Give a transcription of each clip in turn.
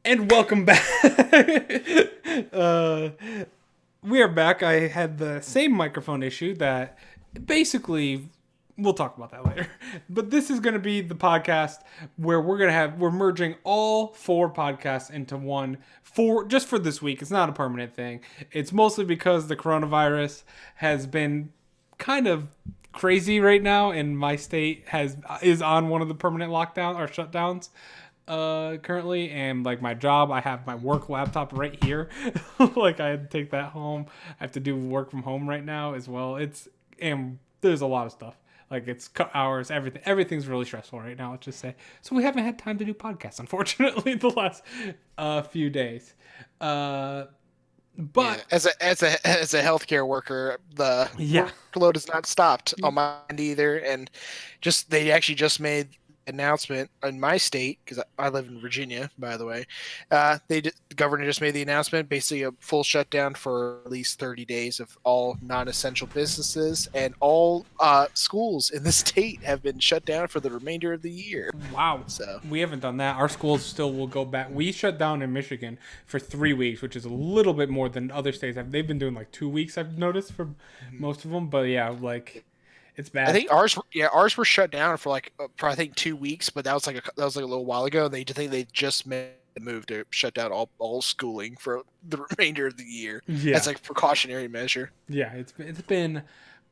And welcome back. uh, we are back. I had the same microphone issue that basically we'll talk about that later. But this is going to be the podcast where we're merging all four podcasts into one for just for this week. It's not a permanent thing. It's mostly because the coronavirus has been kind of crazy right now, and my state is on one of the permanent lockdown or shutdowns currently, and like my job, I have my work laptop right here. Like I had to take that home. I have to do work from home right now as well. And there's a lot of stuff. Like it's cut hours, everything's really stressful right now, let's just say. So we haven't had time to do podcasts, unfortunately, the last few days. uh Yeah, but as a healthcare worker, the yeah. workload has not stopped on my end either, and they actually just made announcement in my state because I live in Virginia, by the way. The governor just made the announcement, basically a full shutdown for at least 30 days of all non-essential businesses, and all schools in the state have been shut down for the remainder of the year. Wow. So We haven't done that. Our schools still will go back. We shut down in Michigan for 3 weeks, which is a little bit more than other states have. They've been doing like 2 weeks, I've noticed, for most of them. But yeah, like it's I bad. think ours were shut down for I think 2 weeks, but that was like a little while ago. And they just made the move to shut down all schooling for the remainder of the year Yeah. as like a precautionary measure. Yeah, it's been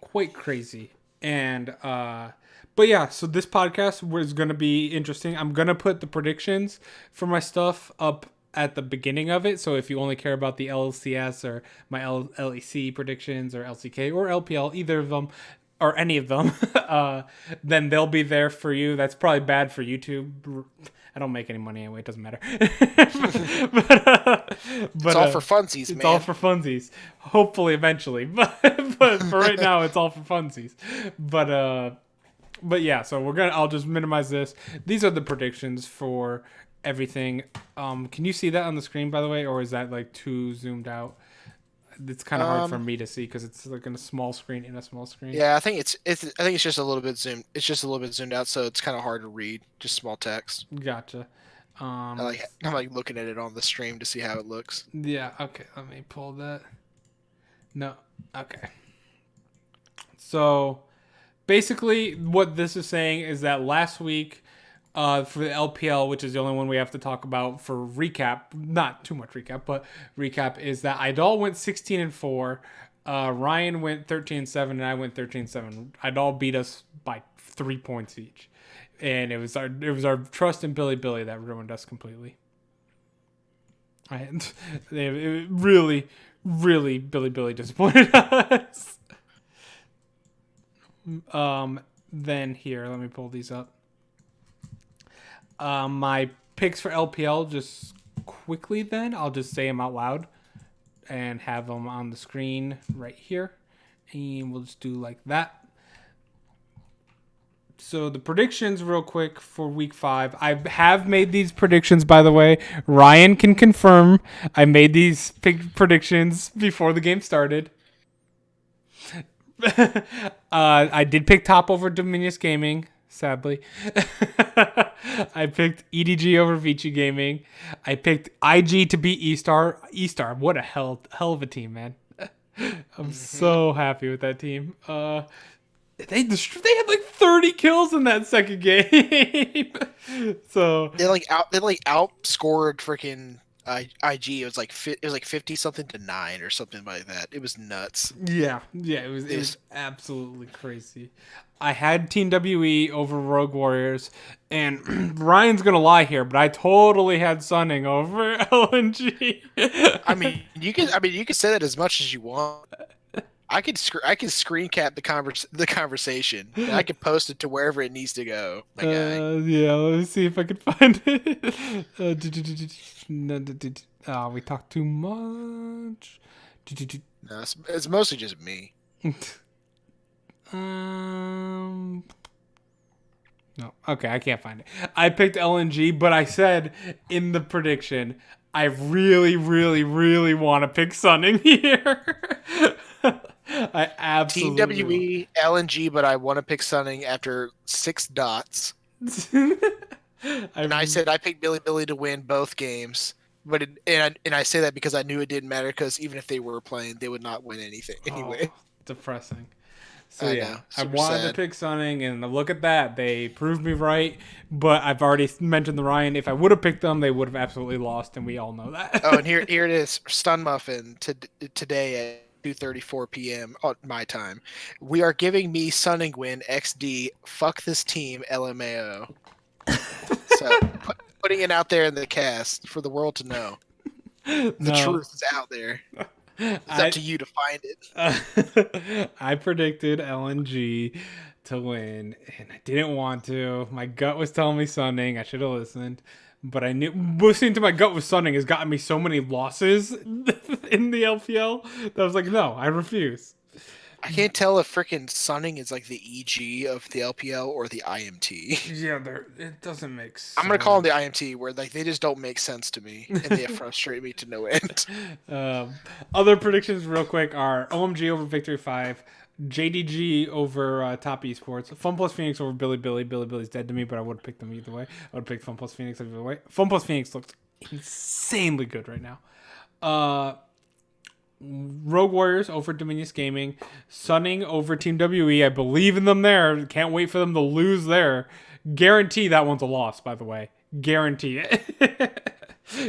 quite crazy. And but yeah, so this podcast was going to be interesting. I'm going to put the predictions for my stuff up at the beginning of it. So if you only care about the LCS or my LEC predictions or LCK or LPL, either of them or any of them, then they'll be there for you. That's probably bad for YouTube. I don't make any money anyway. It doesn't matter. but It's all for funsies, it's all man. for funsies. Hopefully, eventually, but for right now, it's all for funsies. But yeah. So I'll just minimize this. These are the predictions for everything. Can you see that on the screen, by the way, or is that like too zoomed out? It's kind of hard for Um, me to see because it's like in a small screen in a small screen. yeah, I think it's just a little bit zoomed. It's just a little bit zoomed out, so it's kind of hard to read. Just small text. Gotcha. I Um, like I'm like looking at it on the stream to see how it looks. yeah. Okay. Let me pull that. No. Okay. So basically, what this is saying is that last week, for the LPL, which is the only one we have to talk about for recap, not too much recap, but recap is that Idol went 16-4, Ryan went 13-7, and I went 13-7. Idol beat us by 3 points each, and it was our trust in Billy that ruined us completely. It really, really Billy disappointed us. Um, then here, let me pull these up. My picks for LPL, just quickly. Then I'll just say them out loud and have them on the screen right here, and we'll just do like that. So the predictions, real quick, for week 5. I have made these predictions, by the way. Ryan can confirm. I made these predictions before the game started. I did pick top over Dominius Gaming, sadly. I picked EDG over Vici Gaming. I picked IG to beat E-Star. E-Star, what a hell of a team, man. I'm Hmm. so happy with that team. They had like 30 kills in that second game. So They like outscored freaking IG. It was like 50 something to 9 or something like that. It was nuts. yeah, it It was was absolutely crazy. I had Team WE over Rogue Warriors, and Ryan's gonna lie here, but I totally had Sunning over LNG. I mean you can say that as much as you want. I could screen cap the conversation, and I could post it to wherever it needs to go, my guy. Yeah, let me see if I can find it. Oh, we talked too much. No, it's mostly just me. Um, no. Okay, I can't find it. I picked LNG, but I said in the prediction, I really, really, really want to pick Sunning here. I Team absolutely want. WE LNG, but I want to pick Sunning after 6 dots. I And I said I picked Billy to win both games. but and I say that because I knew it didn't matter because even if they were playing, they would not win anything Oh, anyway. depressing. So I yeah, know, I super wanted to sad. pick Sunning, and look at that, they proved me right. But I've already mentioned the Ryan. If I would have picked them, they would have absolutely lost, and we all know Oh, and that. here it is, Stun Muffin today at 2:34 p.m. on my time. We are giving me Sunningwin XD. Fuck this team, LMAO. So putting it out there in the cast for the world to know. The No, truth is out there. It's up I to you to find it. I predicted LNG to win, and I didn't want to. My gut was telling me Sunning. I should have listened, but I knew listening to my gut with Sunning has gotten me so many losses in the LPL that I was like, no, I refuse. I can't tell if freaking Sunning is like the EG of the LPL or the IMT. Yeah, it doesn't make I'm gonna call them the sense. IMT, where like they just don't make sense to me, and they frustrate me to no end. um, Other predictions, real quick, are OMG over Victory 5, JDG over Top Esports, Fun Plus Phoenix over Billy Billy. Billy Billy's dead to me, but I would have picked them either way. I would have picked Fun Plus Phoenix either way. Fun Plus Phoenix looks insanely good right now. Uh, Rogue Warriors over Dominion Gaming, Sunning over Team WE. I believe in them there. Can't wait for them to lose there. Guarantee that one's a loss, by the way. Guarantee it.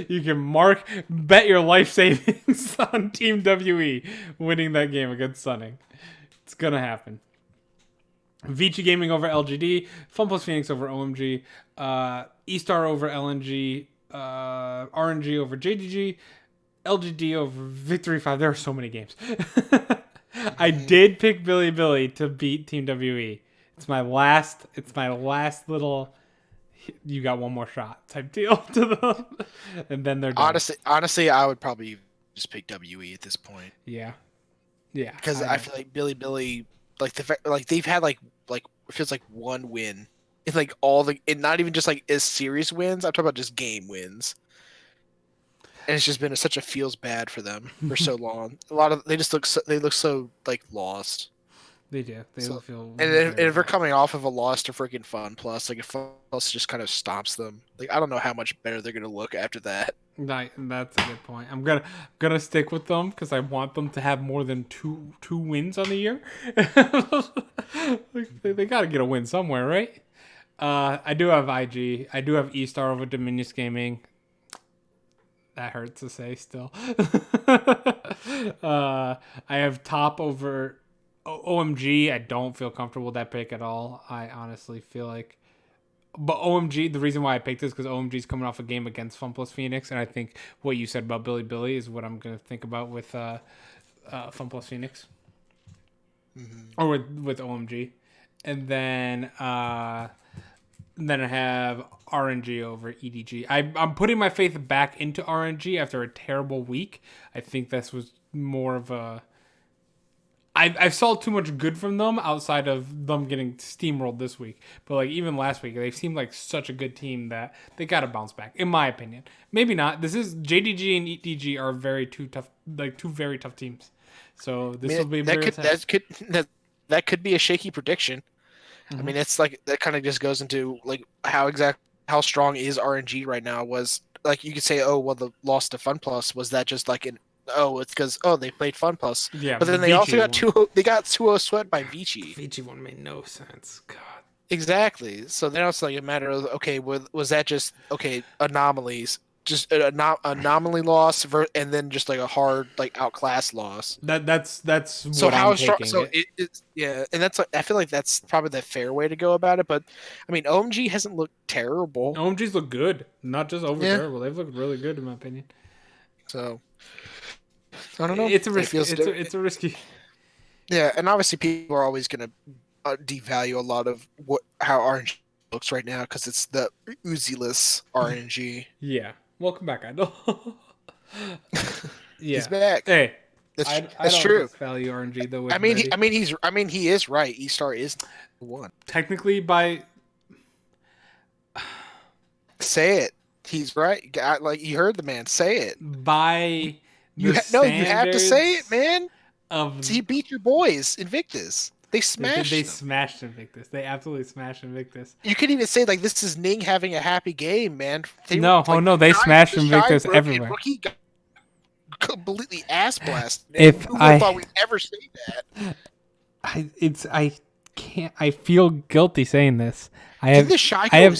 You can bet your life savings on Team WE winning that game against Sunning. It's gonna happen. Vici Gaming over LGD, Fun Plus Phoenix over OMG, E-Star over LNG, RNG over JDG, LGD over Victory 5. There are so many games. I did pick Billy Billy to beat Team WE. It's my last little you got one more shot type deal to them. And then they're done. Honestly, I would probably just pick WE at this point Yeah. Yeah. because I feel like Billy, like like they've had like it feels like one win. It's like and not even just like as series wins. I'm talking about just game wins. And it's just been such a feels bad for them for so long. A lot of they just look so like lost. They do. They So feel and very if they're lost. coming off of a loss to freaking Fun Plus, like if Fun Plus just kind of stops them, like I don't know how much better they're gonna look after that. That's a good point. I'm gonna stick with them because I want them to have more than two wins on the year. Like, they got to get a win somewhere, right? I do have IG. I do have E Star over Dominion Gaming. That hurts to say still. I have Top over OMG. I don't feel comfortable with that pick at all. I honestly feel like. But OMG, the reason why I picked this is because OMG is coming off a game against Fun Plus Phoenix, and I think what you said about Billy Billy is what I'm gonna think about with Fun Plus Phoenix Mm-hmm. or with OMG, and then I have RNG over EDG. I'm putting my faith back into RNG after a terrible week. I think this was more of a. I've saw too much good from them outside of them getting steamrolled this week. But like even last week, they seemed like such a good team that they got to bounce back, in my opinion. Maybe not. This is JDG and EDG are two very tough teams. So I this mean, will be a very test. that could be a shaky prediction. I Mm-hmm. mean, it's like that kind of just goes into like how strong is RNG right now. Was like you could say, oh well, the loss to Fun Plus was that just like it's because they played Fun Plus, Yeah, but the then they also Vici got one. 2-0 swept by Vici. Vici one made no sense. God. Exactly. So now it's like a matter of okay, was that just anomalies, just an anomaly loss, and then just like a hard like outclass loss. That's So what I'm how strong? taking So it. yeah, and that's I feel like that's probably the fair way to go about it. But I mean, OMG hasn't looked terrible. OMGs look good, not just over Yeah. terrible. They've looked really good in my opinion. So I don't know. It's a It risky. feels It's a risky. yeah, and obviously people are always gonna devalue a lot of how RNG looks right now because it's the Uzi-less RNG. Yeah. Welcome back, Idol. He's Yeah. back. Hey, That's I that's don't true. disvalue RNG though with Betty. I mean he is right. E-Star is one. Technically, by Say it. He's right. Like you heard the man say it. the No, you have to say it, standards man. of He beat your boys, Invictus. They smashed They them. smashed Invictus. They absolutely smashed Invictus. You could even say like this is Ning having a happy game, man. They They smashed Invictus everywhere. Rookie got completely ass blasted. Who would have thought we'd ever say that? I feel guilty saying this. I have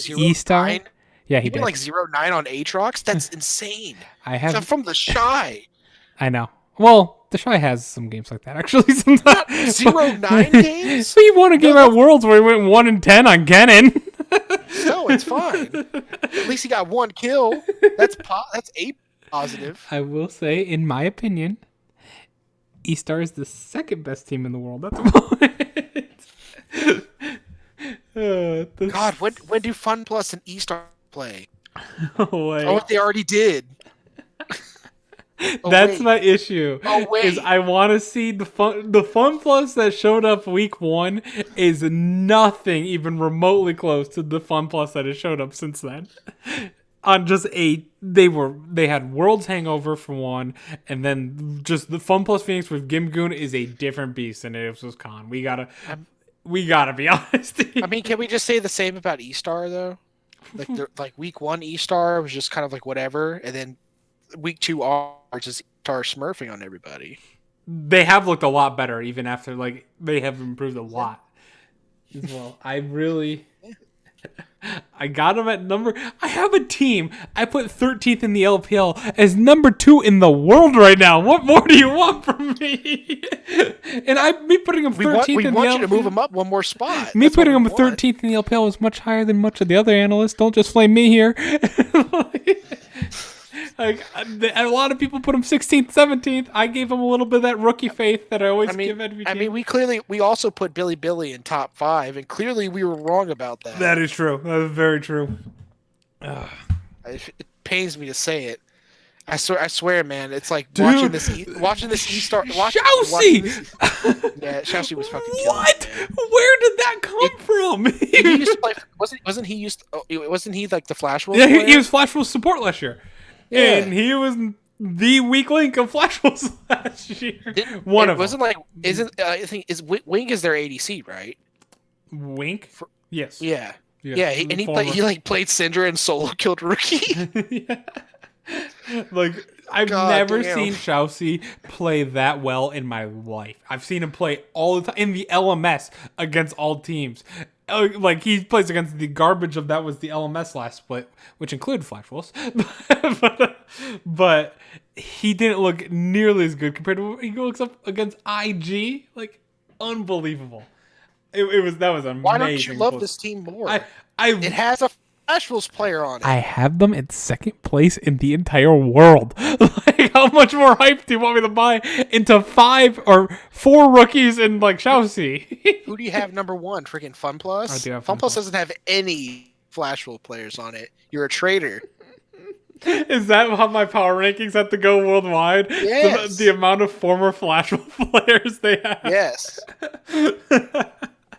E-Star. Yeah, he did did like 0-9 on Aatrox. That's insane. I have Except from the Shy. I know. Well, the Shy has some games like that actually. Sometimes 0-9 games. So he won a game at Worlds where he went 1-10 on Kennen. No, it's fine. At least he got one kill. That's a positive. I will say, in my opinion, E-Star is the second best team in the world at the moment. God, when do FunPlus and E-Star play? Oh, they already did. That's my issue. Is I want to see the FunPlus that showed up week 1 is nothing even remotely close to the FunPlus that has showed up since then. On just they had Worlds hangover for one, and then just the FunPlus Phoenix with Gimgoon is a different beast than it was Con. We gotta be honest. I mean, can we just say the same about E-Star though? Like week 1 E-Star was just kind of like whatever, and then week 2 are just E-Star smurfing on everybody. They have looked a lot better even after they have improved a lot as well. I got them at number. I have a team. I put 13th in the LPL as number 2 in the world right now. What more do you want from me? And me putting them 13th in the LPL. We want you to move them up one more spot. Me putting them 13th in the LPL was much higher than much of the other analysts. Don't just flame me here. A lot of people put him 16th, 17th. I gave him a little bit of that rookie faith that I always give every team. I mean, we also put Billy in top 5, and clearly we were wrong about that. That is true. That is very true. It pains me to say it. I swear, man. It's like watching this E-Star. Shousey! Yeah, Shousey was fucking killing what? It, where did that come from? He used to play. Wasn't he like the Flash Wolves? Yeah, he was Flash Wolves support last year. Yeah. And he was the weak link of Flash Wolves last year. I think Wink is their ADC, right? Wink? Yes. Yeah. And he played Syndra and solo killed Rookie. Yeah. I've never seen Shousey play that well in my life. I've seen him play all the time in the LMS against all teams. He plays against the garbage of that was the LMS last split, which included Flash Wolves. but he didn't look nearly as good compared to what he looks up against IG. Unbelievable. That was amazing. Why don't you love this team more? It has a Flash Wolves player on it. I have them in second place in the entire world. How much more hype do you want me to buy into 5 or 4 rookies in Shousey? Who do you have number 1? Freaking FunPlus? I do have FunPlus doesn't have any Flash Wolf players on it. You're a traitor. Is that how my power rankings have to go worldwide? Yes. The amount of former Flash Wolf players they have. Yes.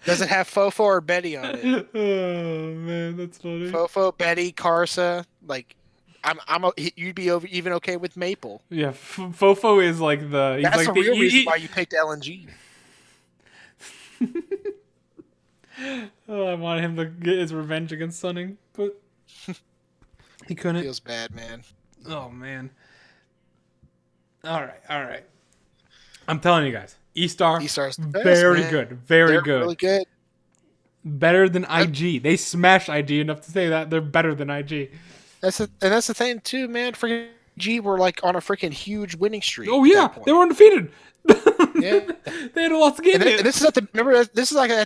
Does it have Fofo or Betty on it? Oh man, that's funny. Fofo, Betty, Karsa, you'd be even okay with Maple. Yeah, Fofo is the. That's the real reason why you picked LNG. I wanted him to get his revenge against Sunning, but he couldn't. Feels bad, man. Oh man. All right. I'm telling you guys. E-Star's the best, very man. good. They're good. Really good. Better than IG. They smashed IG enough to say that they're better than IG. That's the thing too, man. Freaking G were on a freaking huge winning streak. Oh yeah, they were undefeated. Yeah, they had a lot of games. And this is at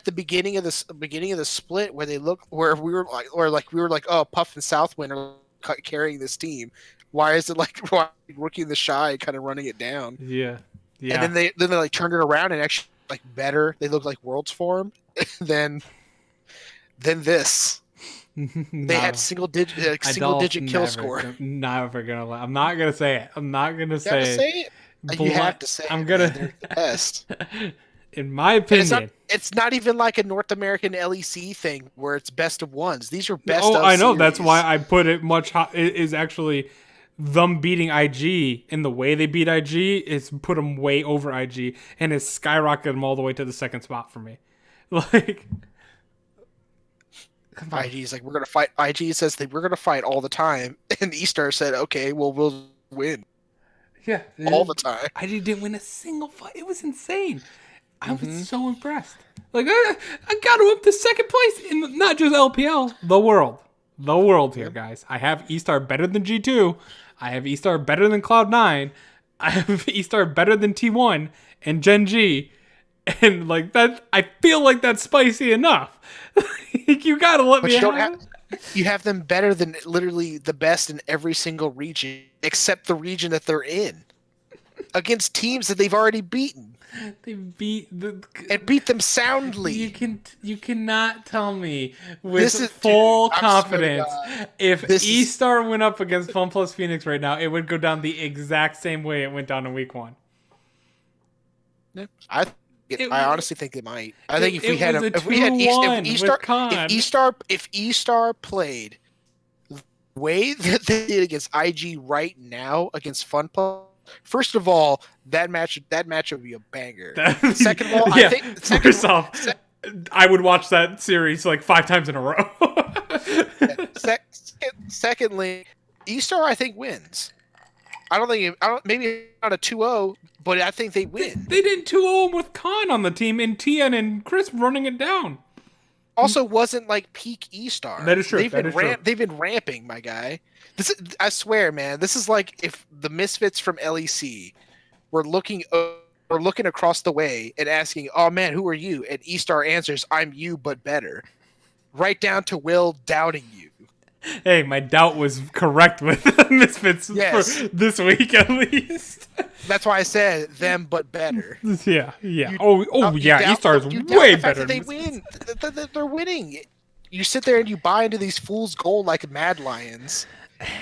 the beginning of the split where we were like, oh, Puff and Southwind are carrying this team. Why is it why Rookie and the Shy kind of running it down? Yeah. Yeah. And then they turned it around and actually better. They look like Worlds form than this. They had single digit kill score. Never gonna lie. I'm not gonna say it. I'm not gonna say it. You have to say it. They're the best. In my opinion, it's not even like a North American LEC thing where it's best of ones. These are best. Oh, of I know. series. That's why I put it much. It is actually them beating IG and the way they beat IG is put them way over IG and has skyrocketed them all the way to the second spot for me. Like, come on. IG is like, we're gonna fight. IG says that we're gonna fight all the time, and E-Star said, okay, well, we'll win Yeah, all the time. IG didn't win a single fight. It was insane. I was so impressed. Like, I got him up to second place in not just LPL, the world. The world here, guys. I have E-Star better than G2. I have E-Star better than Cloud9. I have E-Star better than T1 and Gen G. And like that, I feel like that's spicy enough. You gotta let But me you don't have have. You have them better than literally the best in every single region, except the region that they're in, against teams that they've already beaten. They beat the And beat them soundly. You cannot tell me with This is- full dude, I swear to confidence God, if this is- E-Star went up against FunPlus Phoenix right now, it would go down the exact same way it went down in week 1. I honestly think they might. I think if E-Star played the way that they did against IG right now against FunPlus, first of all, that match would be a banger. Second of all, yeah, I think first off, I would watch that series like 5 times in a row. Secondly, E-Star I think wins. Maybe not a 2-0, but I think they win. They didn't 2-0 with Khan on the team and Tien and Chris running it down. Also wasn't like peak E-Star. That is true. They've been ramping, my guy. I swear, man, this is like if the Misfits from LEC were looking across the way and asking, "Oh man, who are you?" And E-Star answers, "I'm you, but better." Right down to Will doubting you. Hey, my doubt was correct with Misfits for this week at least. That's why I said them, but better. Yeah. Yeah, E-Star is way better. They win. They're winning. You sit there and you buy into these fools' gold like Mad Lions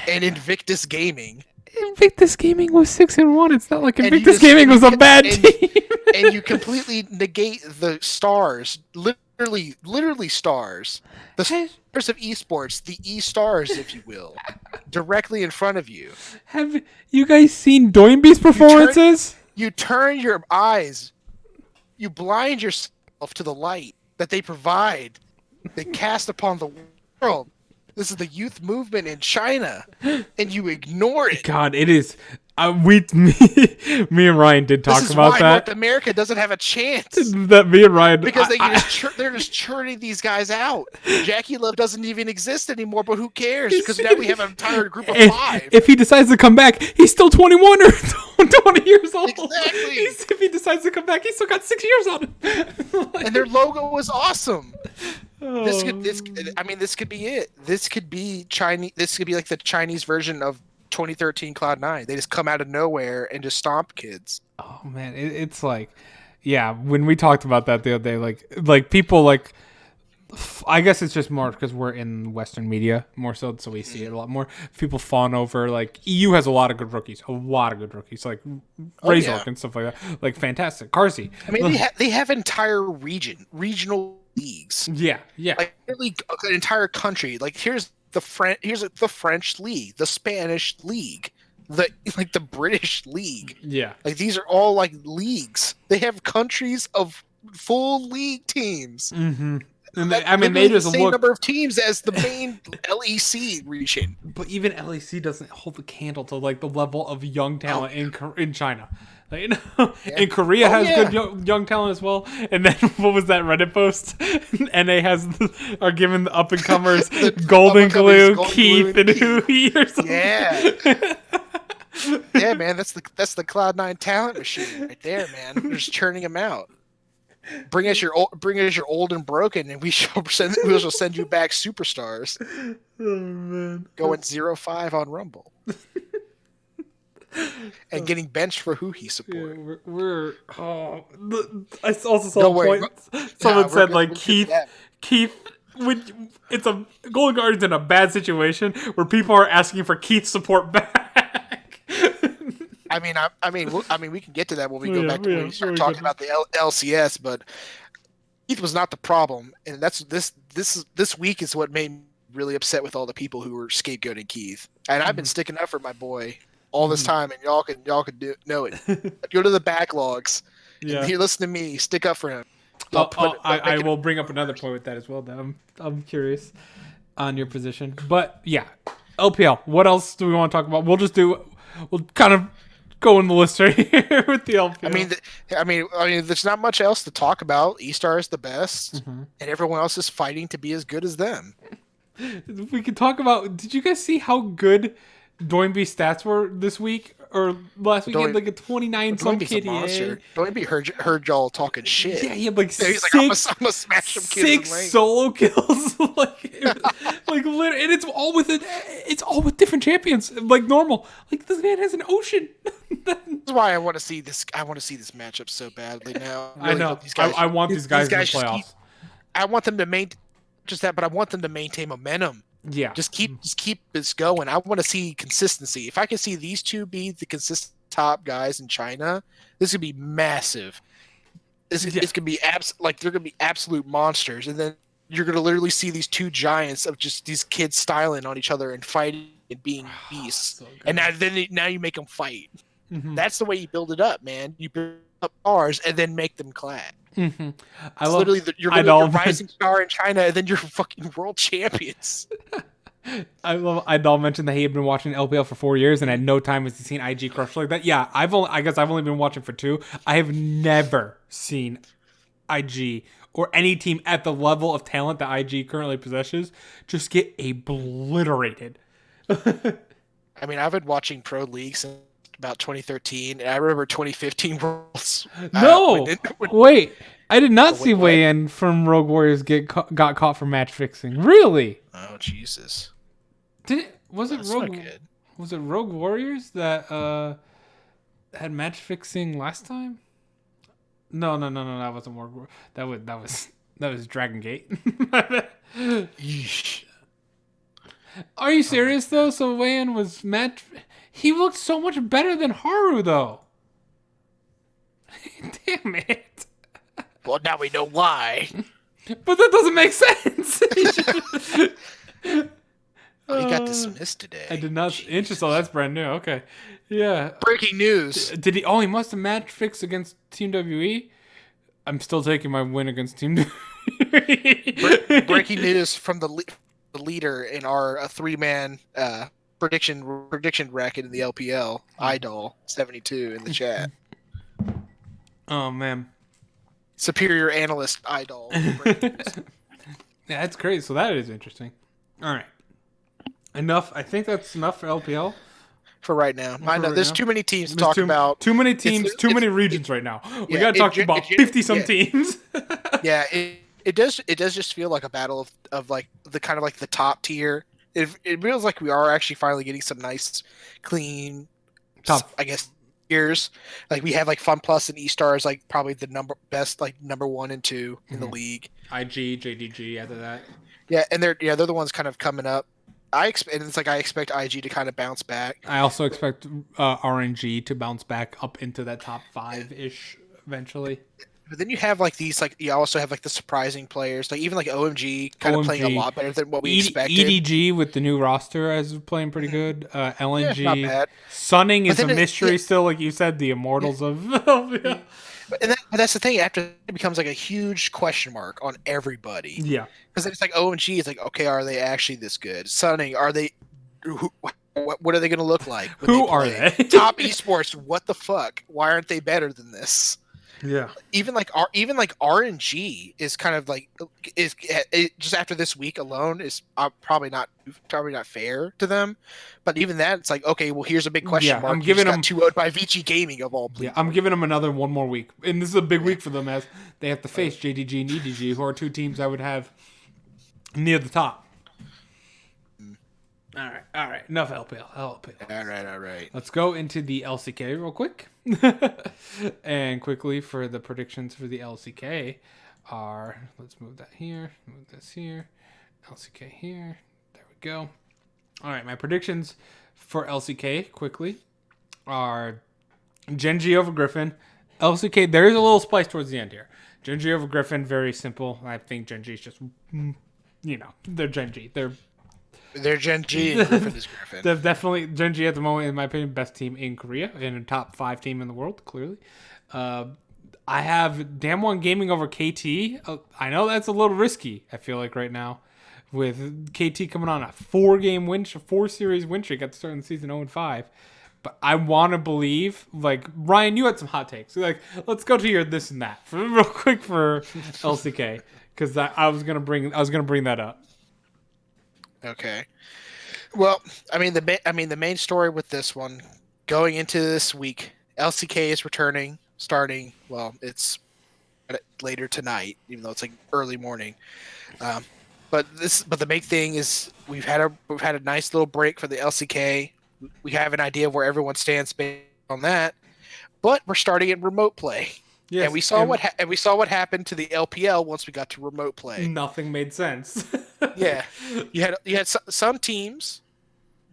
and Invictus Gaming. Invictus Gaming was 6-1. It's not like Invictus Gaming was a bad team. And you completely negate the stars, literally stars. The stars of esports, the E-Stars, if you will, directly in front of you. Have you guys seen Doinby's performances? You turn your eyes, you blind yourself to the light that they provide, they cast upon the world. This is the youth movement in China, and you ignore it. God, it is. Me and Ryan did talk about why that. North America doesn't have a chance. That me and Ryan Because they're just churning these guys out. Jackie Love doesn't even exist anymore, but who cares? Because now we have an entire group of 5. If he decides to come back, he's still 21 or 20 years old. Exactly. If he decides to come back, he's still got 6 years on him. And their logo was awesome. Oh. This could be it. This could be Chinese. This could be like the Chinese version of 2013 Cloud9. They just come out of nowhere and just stomp kids. Oh man, it's like, yeah. When we talked about that the other day, like people like, I guess it's just more because we're in Western media more so we see it a lot more. People fawn over like EU has a lot of good rookies, like Razork and stuff like that, like fantastic. Carsey. I mean, they have entire regional leagues. Yeah. Like really an entire country. Like here's the French league, the Spanish league, the British league. Yeah. Like these are all like leagues. They have countries of full league teams. Mm-hmm. And they just the same look number of teams as the main LEC region. But even LEC doesn't hold a candle to like the level of young talent in China. Like, and Korea has good young talent as well. And then what was that Reddit post? NA are giving the up and comers Golden Glue, Keith, and Hui or something. Yeah. Yeah, man, that's the Cloud9 talent machine right there, man. We're just churning them out. Bring us your old and broken, and we shall send you back superstars. Oh man, going 0-5 on Rumble, and getting benched for Huhi support. Yeah, I also saw a point. Someone said like Keith. It's a Golden Guardian's in a bad situation where people are asking for Keith's support back. I mean, we can get to that when we go back to when we start talking about the LCS. But Keith was not the problem, and that's this week is what made me really upset with all the people who were scapegoating Keith. And I've been Mhm. sticking up for my boy all this Mhm. time, and y'all can know it. Go to the backlogs and Yeah. here, listen to me. Stick up for him. Don't I make it will bring up another point with that as well. Though I'm curious on your position, but yeah, LPL. What else do we want to talk about? We'll kind of go in the list right here with the LPL. There's not much else to talk about. E-Star is the best, Mm-hmm. and everyone else is fighting to be as good as them. We could talk about. Did you guys see how good Doinby's stats were this week or last week? He had like a 29 some Doinby's a monster. KDA. Doinby heard y'all talking shit. Yeah, he had like He's six, like, I'm gonna smash some kids in six lane. solo kills. like literally, and it's all with different champions, like normal. Like this man has an ocean. That's why I want to see this. I want to see this matchup so badly now. I know. I want these guys in the just playoffs. I want them to maintain just that, but I want them to maintain momentum. Yeah. Just keep this going. I want to see consistency. If I can see these two be the consistent top guys in China, this could be massive. It's gonna be they're gonna be absolute monsters, and then you're gonna literally see these two giants of just these kids styling on each other and fighting and being beasts. So and now you make them fight. Mm-hmm. That's the way you build it up, man. You build up ours and then make them clash. Mm-hmm. You're literally the rising star in China, and then you're fucking world champions. Idol mentioned that he had been watching LPL for 4 years and at no time has he seen IG crush like that. Yeah, I guess I've only been watching for 2. I have never seen IG or any team at the level of talent that IG currently possesses just get obliterated. I mean, I've been watching Pro League since about 2013, and I remember 2015 Worlds. No, wait, I did not see what? Wei Yan from Rogue Warriors got caught for match fixing. Really? Oh Jesus! Was it Rogue Warriors that had match fixing last time? No, that wasn't Rogue. That was Dragon Gate. Are you serious though? So Wei Yan was match. He looked so much better than Haru though. Damn it. Well, now we know why. But that doesn't make sense. Oh, he got dismissed today. I did not. Interesting. That's brand new. Okay. Yeah. Breaking news. Did he? Oh, he must have match fixed against Team WE. I'm still taking my win against Team WE. Breaking news from the leader in our 3-man prediction bracket in the LPL, Idol72 in the chat. Oh man. Superior analyst Idol. Yeah, that's great. So that is interesting. All right. Enough. I think that's enough for LPL. For right now. I know there's too many teams to talk about. Too many teams, too many regions right now. We got to talk about 50-some teams. Yeah, it does just feel like a battle of like the kind of like the top tier. It feels like we are actually finally getting some nice, clean, top, I guess, tiers. Like we have like FunPlus and E-Star is like probably the number 1 and 2 in the league. IG, JDG after that. Yeah, and they're the ones kind of coming up. I expect IG to kind of bounce back. I also expect RNG to bounce back up into that top 5-ish eventually. But then you have like these you also have like the surprising players, like even like OMG kind of playing a lot better than what we expected. EDG with the new roster is playing pretty good. LNG, not bad. Sunning is a mystery still, like you said, the Immortals of. Yeah. But that's the thing. After it becomes like a huge question mark on everybody. Yeah, because it's like OMG is like, okay, are they actually this good? Sunning, are they? What are they going to look like? Who are they? Top esports. What the fuck? Why aren't they better than this? Yeah. Even like RNG is kind of like just after this week alone is probably not fair to them. But even that, it's like, okay, well, here's a big question mark. I'm giving them 2-0'd by Vici Gaming of all people. Yeah, I'm giving them one more week, and this is a big week for them as they have to face JDG and EDG, who are 2 teams I would have near the top. All right. Enough LPL. All right. Let's go into the LCK real quick. And quickly for the predictions for the LCK are, let's move that here, move this here, LCK here. There we go. All right, my predictions for LCK quickly are Gen.G over Griffin. LCK, there is a little spice towards the end here. Gen.G over Griffin, very simple. I think Gen.G is just, they're Gen.G. They're Gen G and Griffin is Griffin. They're definitely Gen G at the moment, in my opinion, best team in Korea and a top 5 team in the world. Clearly, I have Damwon Gaming over KT. I know that's a little risky. I feel like right now, with KT coming on a 4-series win streak at the start of the season, 0-5. But I want to believe, like Ryan, you had some hot takes. Like, let's go to your this and that real quick for LCK, because I was gonna bring that up. Okay. Well, the main story with this one, going into this week, LCK is returning, starting. Well, it's later tonight, even though it's like early morning. But the big thing is we've had a nice little break for the LCK. We have an idea of where everyone stands based on that, but we're starting in remote play. Yes, and we saw what happened to the LPL once we got to remote play. Nothing made sense. Yeah, you had some teams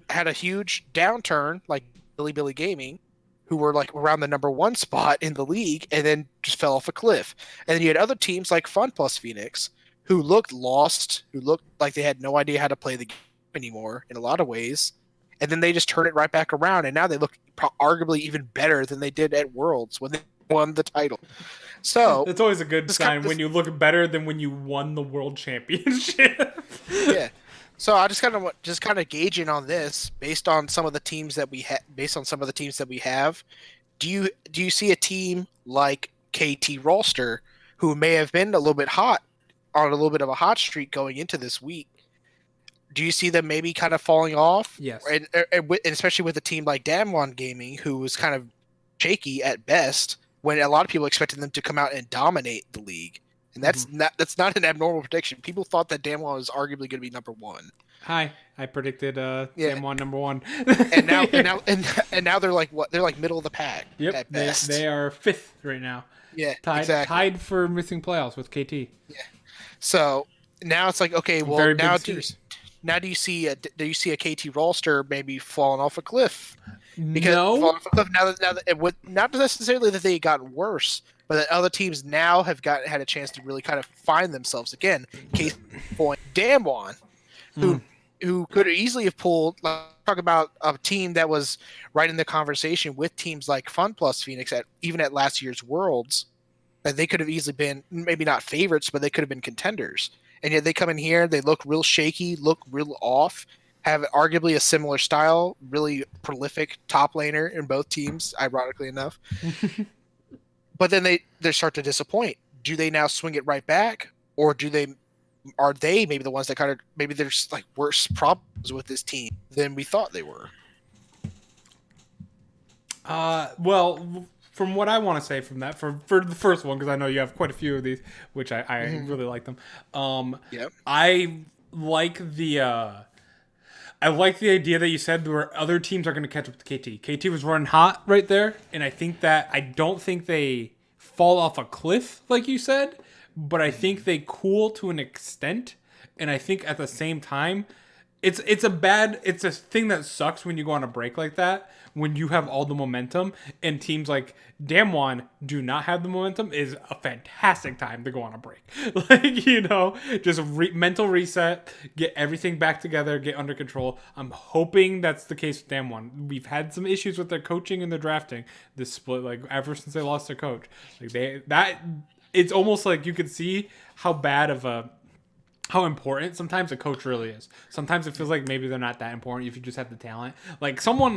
had a huge downturn, like Billy Gaming, who were like around the number 1 spot in the league, and then just fell off a cliff. And then you had other teams like Fun Plus Phoenix, who looked lost, who looked like they had no idea how to play the game anymore in a lot of ways. And then they just turn it right back around, and now they look arguably even better than they did at Worlds when they won the title. So it's always a good sign when you look better than when you won the world championship. Yeah. So I just kind of gauging on this based on some of the teams that we have. Do you see a team like KT Rolster, who may have been a little bit hot on a little bit of a hot streak going into this week? Do you see them maybe kind of falling off? Yes. And especially with a team like Damwon Gaming, who was kind of shaky at best, when a lot of people expected them to come out and dominate the league. And that's not an abnormal prediction. People thought that Damwon was arguably going to be number 1. Hi, I predicted Damwon number 1. and now they're like what? They're like middle of the pack. Yep, at best. They are 5th right now. Yeah, tied for missing playoffs with KT. Yeah. So now it's like, okay, well, now do you see a KT Rolster maybe falling off a cliff? Because no. Not necessarily that they got worse, but that other teams now have had a chance to really kind of find themselves again. Case point, Damwon, who could easily have pulled. Talk about a team that was right in the conversation with teams like Fun Plus Phoenix even at last year's Worlds, that they could have easily been maybe not favorites, but they could have been contenders. And yet they come in here, they look real shaky, look real off, have arguably a similar style, really prolific top laner in both teams, ironically enough. But then they start to disappoint. Do they now swing it right back? Or are they maybe the ones that maybe there's like worse problems with this team than we thought they were? Well, from what I want to say from that, for the first one, because I know you have quite a few of these, which I really like them. Yep. I like the idea that you said where other teams are going to catch up to KT. KT was running hot right there, and I don't think they fall off a cliff like you said, but I think they cool to an extent, and I think at the same time, it's a thing that sucks when you go on a break like that, when you have all the momentum, and teams like Damwon do not have the momentum, is a fantastic time to go on a break. Just mental reset, get everything back together, get under control. I'm hoping that's the case with Damwon. We've had some issues with their coaching and their drafting this split, ever since they lost their coach. It's almost like you could see how important sometimes a coach really is. Sometimes it feels like maybe they're not that important if you just have the talent. Like someone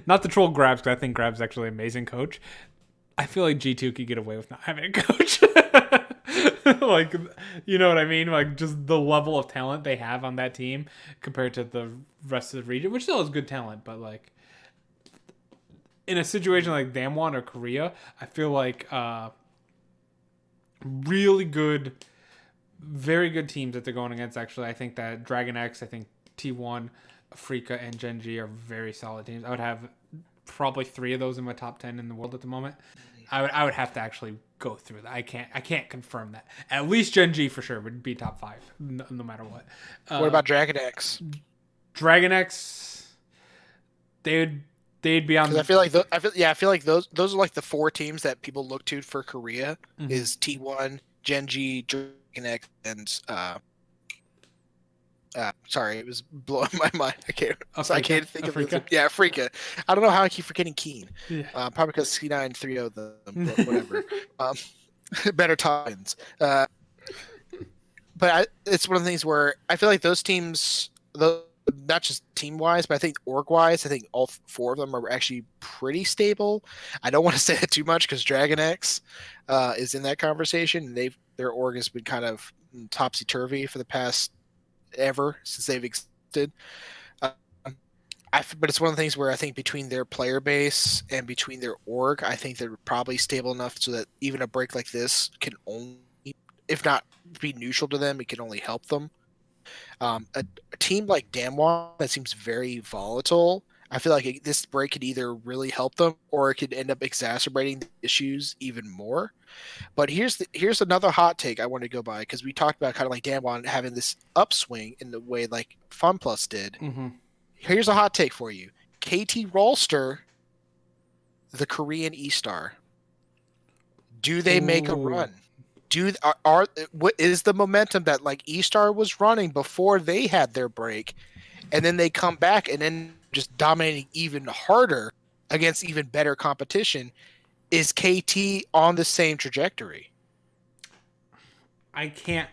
not to troll Grabs, because I think Grabs is actually an amazing coach. I feel like G2 could get away with not having a coach. You know what I mean? Like just the level of talent they have on that team compared to the rest of the region, which still is good talent, but in a situation like Damwon or Korea, I feel like really good, very good teams that they're going against. Actually, I think that Dragon X, I think T1, Afrika, and Gen G are very solid teams. I would have probably 3 of those in my top 10 in the world at the moment. I would have to actually go through that. I can't confirm that. At least Gen G for sure would be top 5, no matter what. What about Dragon X? Dragon X, they'd be on. I feel like those are like the 4 teams that people look to for Korea. Is T1, Gen G, Dragon X, and Sorry, it was blowing my mind. I can't think of Africa. it. Yeah, Africa. I don't know how I keep forgetting Keen. Yeah. Probably because C9 3-0 them, but whatever. um, better times. But it's one of the things where I feel like those teams, not just team wise, but I think org wise, I think all four of them are actually pretty stable. I don't want to say it too much because Dragon X is in that conversation. Their org has been kind of topsy turvy for the past ever since they've existed. But it's one of the things where I think between their player base and between their org, I think they're probably stable enough so that even a break like this can only, if not be neutral to them, it can only help them. A team like Damwon that seems very volatile, I feel like this break could either really help them or it could end up exacerbating the issues even more. But here's another hot take I want to go by because we talked about kind of like Damwon having this upswing in the way like FunPlus did. Mm-hmm. Here's a hot take for you: KT Rolster, the Korean E-Star. Do they make a run? What is the momentum that like E-Star was running before they had their break, and then they come back and then just dominating even harder against even better competition? Is KT on the same trajectory? I can't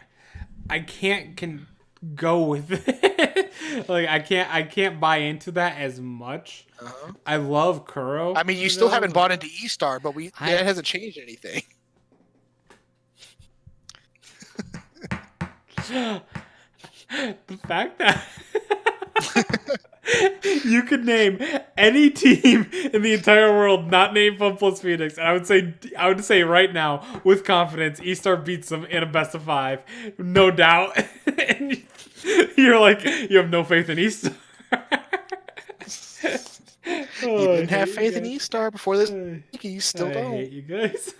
go with it. Like I can't buy into that as much. I love Kuro. I mean, you still haven't bought into E-Star, but that hasn't changed anything. The fact that you could name any team in the entire world not named FunPlus Phoenix, and I would say right now with confidence, E-Star beats them in a best of 5, no doubt. And you're like, you have no faith in E-Star. You didn't have faith in E-Star before this. You still don't. I hate you guys.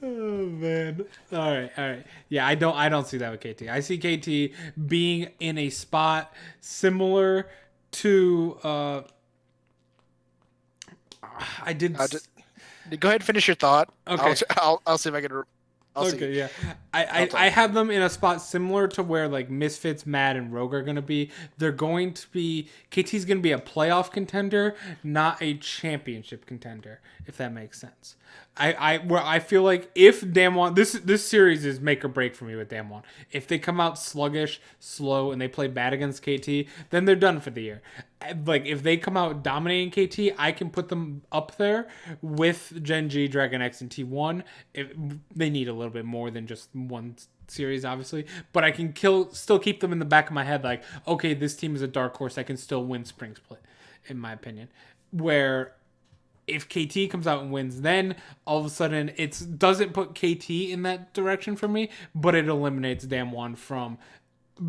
Oh man. All right. Yeah, I don't see that with KT. I see KT being in a spot similar to I did go ahead and finish your thought. Okay. I'll see if I can. Okay, yeah. I have them in a spot similar to where like Misfits, Mad, and Rogue are going to be. They're going to be KT's going to be a playoff contender, not a championship contender, if that makes sense. I feel like if Damwon, this series is make or break for me with Damwon. If they come out sluggish, slow, and they play bad against KT, then they're done for the year. Like if they come out dominating KT, I can put them up there with Gen G, Dragon X, and T1. They need a little bit more than just one series, obviously, but I can still keep them in the back of my head. Like, okay, this team is a dark horse. I can still win Spring Split, in my opinion. Where if KT comes out and wins, then all of a sudden it doesn't put KT in that direction for me, but it eliminates Damwon from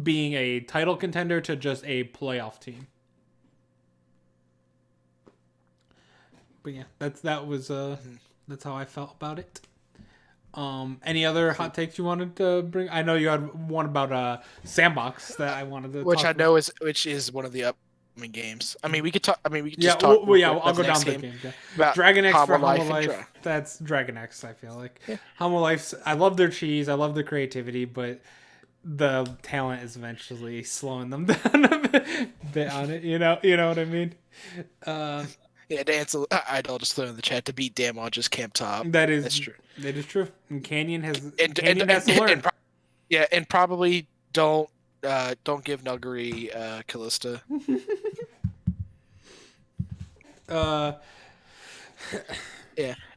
being a title contender to just a playoff team. But yeah, that's how I felt about it. Any other hot takes you wanted to bring? I know you had one about Sandbox that I wanted to, which is one of the upcoming games. I mean, we could talk. I mean, we could just talk. I'll go down the game. Yeah. Dragon X for Hanwha Life. That's Dragon X. I feel like Hanwha Life. I love their cheese. I love their creativity, but the talent is eventually slowing them down a bit on it. You know what I mean? Yeah, Idol just threw in the chat to beat Damwon just camp top. That's true. That is true. And Canyon has to learn. And probably don't give Nuggery Callista. Yeah,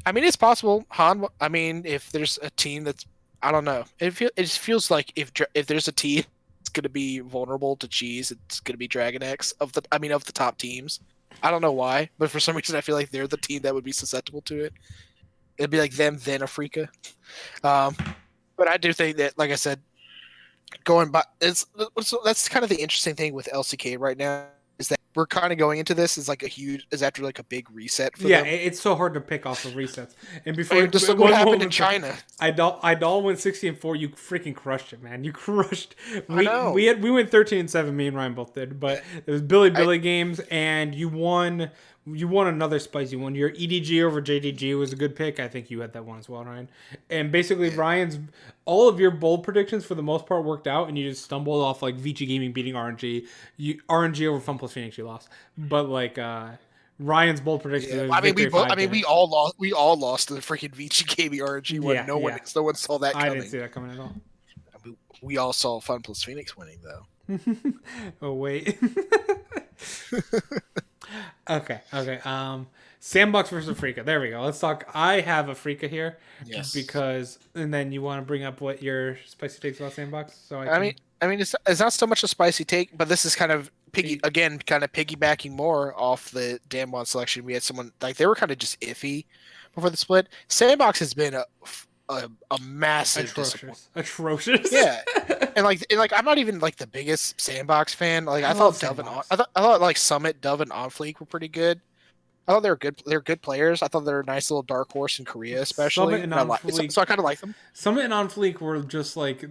I mean it's possible. I mean, if there's a team that's, I don't know. It feels like if there's a team that's gonna be vulnerable to cheese, it's gonna be Dragon X of the top teams. I don't know why, but for some reason I feel like they're the team that would be susceptible to it. It'd be like them, then Africa. But I do think that, like I said, going by, that's kind of the interesting thing with LCK right now, is that we're kind of going into this as after like a big reset for them. It's so hard to pick off the resets. And before just look what happened in China. Idol went 60-4. You freaking crushed it, man. You crushed. I know. We went 13-7. Me and Ryan both did, but it was Billy games, and you won You want another spicy one. Your EDG over JDG was a good pick. I think you had that one as well, Ryan. And basically, Ryan's all of your bold predictions for the most part worked out, and you just stumbled off like Vici Gaming beating RNG. RNG over Fun Plus Phoenix, you lost. But like Ryan's bold predictions. Yeah. We all lost. We all lost to the freaking Vici Gaming RNG one. No one saw that coming. I didn't see that coming at all. We all saw Fun Plus Phoenix winning though. Oh wait. Okay. Sandbox versus Freaka. There we go. Let's talk. I have a Freaka here. Yes. Because, and then you want to bring up what your spicy takes about Sandbox. So I mean, it's not so much a spicy take, but this is kind of piggybacking more off the Damwon selection. We had someone like they were kind of just iffy before the split. Sandbox has been a massive atrocious. Yeah, and I'm not even like the biggest Sandbox fan. Like I thought like Summit, Dove, and Onfleek were pretty good. I thought they were good. They're good players. I thought they were a nice little dark horse in Korea, especially. Summit and Onfleek, so I kind of like them. Summit and Onfleek were just like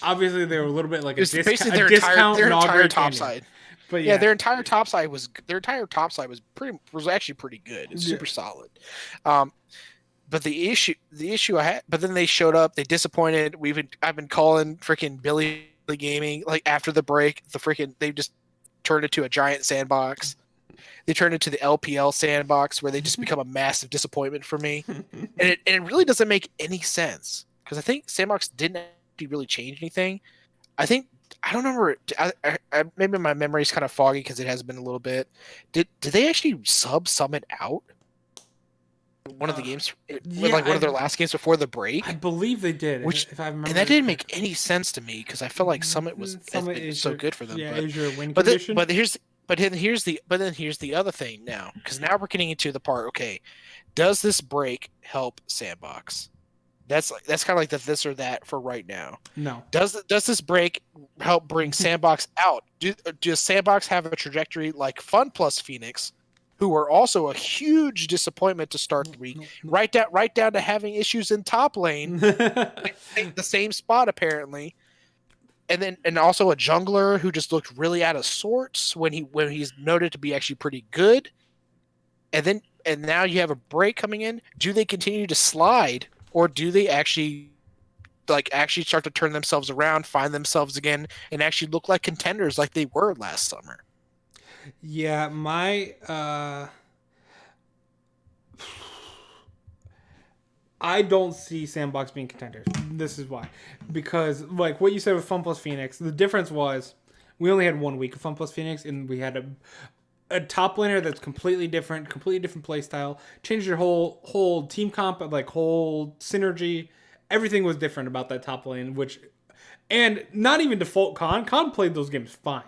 obviously they were a little bit like basically their entire top side. But yeah, their entire top side was actually pretty good. It's super solid. But the issue I had, but then they showed up. They disappointed. I've been calling freaking Billy Gaming like after the break. They just turned it to a giant sandbox. They turned it to the LPL sandbox where they just become a massive disappointment for me, and it really doesn't make any sense because I think sandbox didn't actually really change anything. I don't remember. Maybe my memory is kind of foggy because it has been a little bit. Did they actually sub Summit out? One of the games, one of their last games before the break. I believe they did. If I remember, and that didn't make any sense to me because I felt like Summit was so good for them. Yeah, is your win condition? But then here's the other thing now because now we're getting into the part. Okay, does this break help Sandbox? That's kind of like the this or that for right now. No. Does this break help bring Sandbox out? Does Sandbox have a trajectory like Fun Plus Phoenix? Who were also a huge disappointment to start the week, right down to having issues in top lane, the same spot apparently, and also a jungler who just looked really out of sorts when he's noted to be actually pretty good, and now you have a break coming in. Do they continue to slide, or do they actually start to turn themselves around, find themselves again, and actually look like contenders like they were last summer? Yeah, I don't see Sandbox being contenders. This is why. Because, like what you said with Fun Plus Phoenix, the difference was we only had 1 week of Fun Plus Phoenix, and we had a top laner that's completely different play style, changed your whole team comp, like whole synergy. Everything was different about that top lane, and not even default Con. Con played those games fine.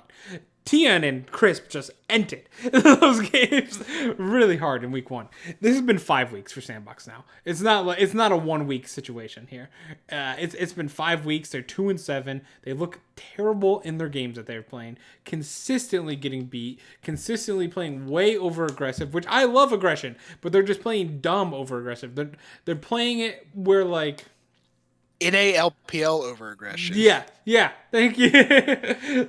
Tian and Crisp just ended those games really hard in week 1. This has been 5 weeks for Sandbox now. It's not a 1 week situation here. It's been 5 weeks. They're 2-7. They look terrible in their games that they're playing. Consistently getting beat. Consistently playing way over aggressive, which I love aggression, but they're just playing dumb over aggressive. They're playing it where like. In a LPL over aggression. Yeah. Thank you.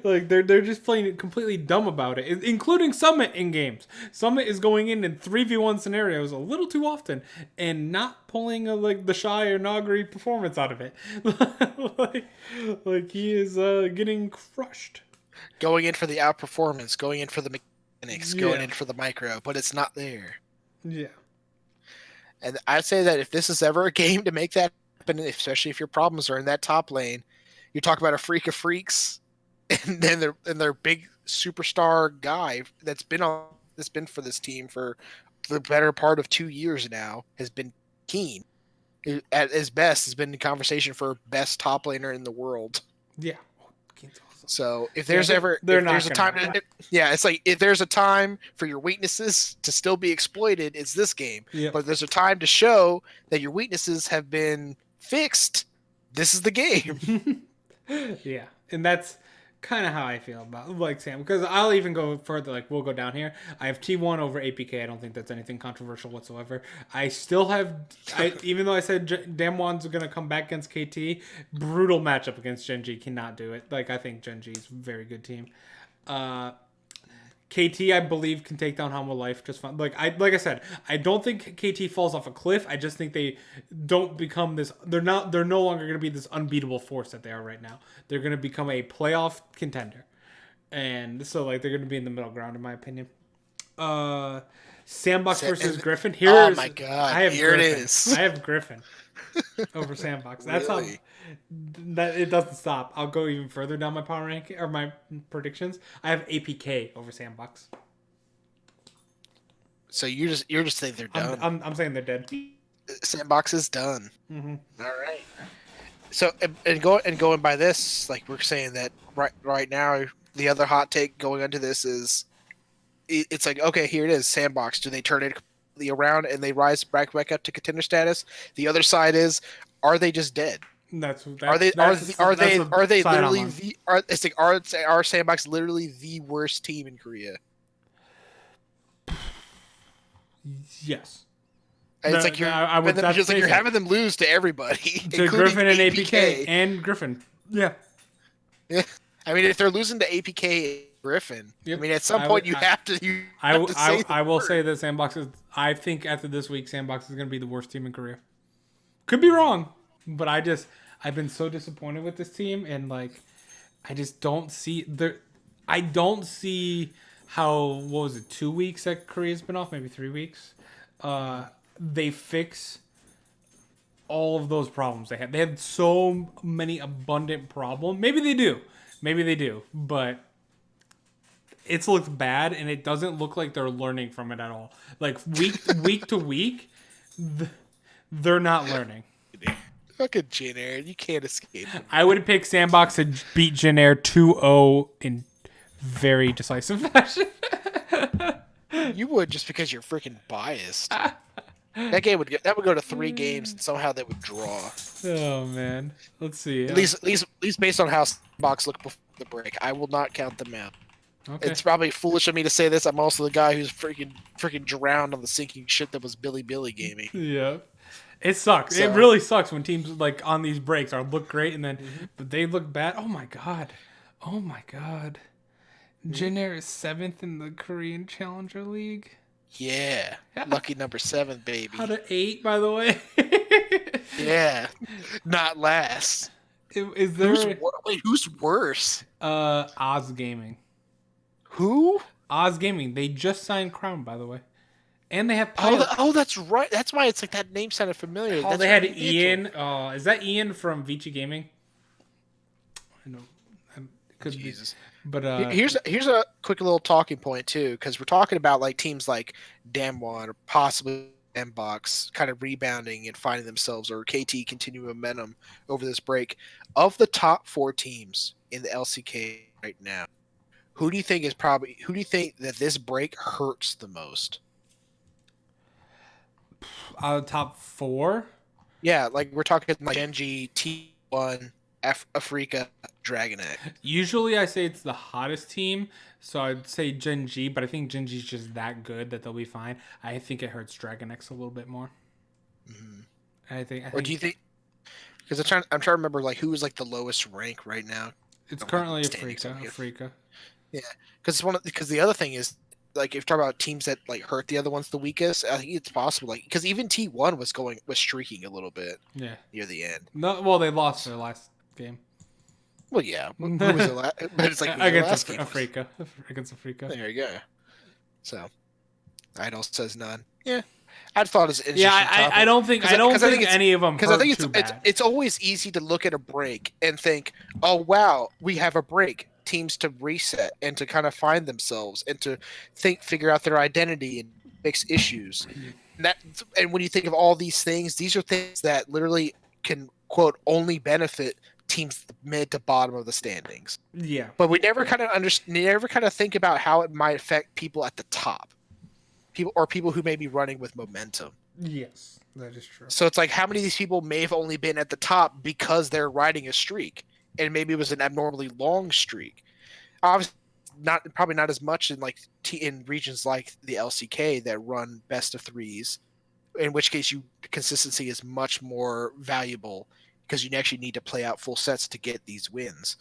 Like they're just playing it completely dumb about it, including Summit in games. Summit is going in 3v1 scenarios a little too often and not pulling like the Shy or Nagri performance out of it. like he is getting crushed. Going in for the outperformance, going in for the mechanics, going in for the micro, but it's not there. Yeah. And I'd say that if this is ever a game to make that, especially if your problems are in that top lane, you talk about a freak of freaks, and then their big superstar guy that's been for this team for the better part of 2 years now has been Keen. At his best, has been in conversation for best top laner in the world. Yeah. Keen's awesome. So if there's a time for your weaknesses to still be exploited, it's this game. Yep. But there's a time to show that your weaknesses have been fixed. This is the game. Yeah, and that's kind of how I feel about like Sam, because I'll even go further. Like we'll go down here. I have T1 over APK. I don't think that's anything controversial whatsoever. I still have, even though I said Damwon's gonna come back against KT, brutal matchup against Gen G. Cannot do it. Like I think Gen G is a very good team. KT, I believe, can take down Hanwha Life just fine. Like I said, I don't think KT falls off a cliff. I just think they don't become this. They're no longer going to be this unbeatable force that they are right now. They're going to become a playoff contender, and so like they're going to be in the middle ground, in my opinion. Sandbox versus Griffin. Oh my god! Here Griffin. it is. I have Griffin over Sandbox. That's Really? that it doesn't stop. I'll go even further down my power ranking or my predictions. I have APK over Sandbox. So you're just saying they're done. I'm saying they're dead. Sandbox is done. Mm-hmm. All right. So going by this, like we're saying that right now, the other hot take going into this is, it's like, okay, here it is, Sandbox. Do they turn it completely around and they rise back up to contender status? The other side is, are they just dead? Are they literally are Sandbox literally the worst team in Korea? Yes. And it's like you're having them lose to everybody, to Griffin and APK and Griffin. Yeah. Yeah. I mean, if they're losing to APK and Griffin, yep. I mean, at some point you have to. I will say that Sandbox is. I think after this week, Sandbox is going to be the worst team in Korea. Could be wrong, but I've been so disappointed with this team, and like, I just don't see I don't see how, what was it, 2 weeks that Korea's been off, maybe 3 weeks. They fix all of those problems they had. They had so many abundant problems. Maybe they do, but it's looked bad, and it doesn't look like they're learning from it at all. Like week to week, they're not learning. Fucking Jin Air, you can't escape them. I would pick Sandbox to beat Jin Air 2-0 in very decisive fashion. You would, just because you're freaking biased. That would go to 3 games, and somehow they would draw. Oh man, let's see. At least based on how Sandbox looked before the break, I will not count them out. Okay. It's probably foolish of me to say this. I'm also the guy who's freaking drowned on the sinking shit that was Billy Gaming. Yeah. It sucks. So, it really sucks when teams like on these breaks look great and then but they look bad. Oh my god. Jin Air is 7th in the Korean Challenger League. Yeah. Lucky number 7, baby. Out of 8, by the way. Yeah. Not last. Is there who's worse? Oz Gaming. Who? Oz Gaming. They just signed Crown, by the way. And they have that's right. That's why it's like that name sounded familiar. Oh, they had Ian. Is that Ian from Vici Gaming? I know. Could Jesus. Be. But here's a quick little talking point too, because we're talking about like teams like Damwon or possibly Mbox kind of rebounding and finding themselves, or KT continuing momentum over this break. Of the top 4 teams in the LCK right now, who do you think that this break hurts the most? Out of the top 4? Yeah, like we're talking like Genji, T1, Africa, Dragonet. Usually I say it's the hottest team, so I'd say Genji, but I think Genji's just that good that they'll be fine. I think it hurts Dragonex a little bit more. Mm-hmm. I think. Or do you think? Because I'm trying to remember like who is like the lowest rank right now. It's currently Africa. Yeah, because the other thing is, like, if you're talking about teams that like hurt the other ones the weakest, I think it's possible. Like, because even T1 was streaking a little bit. Yeah. Near the end. No, well, they lost their last game. Well, yeah. Who was it last? But it's like against Africa. Against Africa. There you go. So, Idol says none. Yeah. I thought it was interesting. Yeah, I don't think any of them. Because I think it's always easy to look at a break and think, oh wow, we have a break. Teams to reset and to kind of find themselves and to figure out their identity and fix issues. And when you think of all these things, these are things that literally can quote only benefit teams mid to bottom of the standings. Yeah. But we never kind of think about how it might affect people at the top. People who may be running with momentum. Yes, that is true. So it's like, how many of these people may have only been at the top because they're riding a streak, and maybe it was an abnormally long streak. Obviously, probably not as much in regions like the LCK that run best of 3s, in which case consistency is much more valuable because you actually need to play out full sets to get these wins.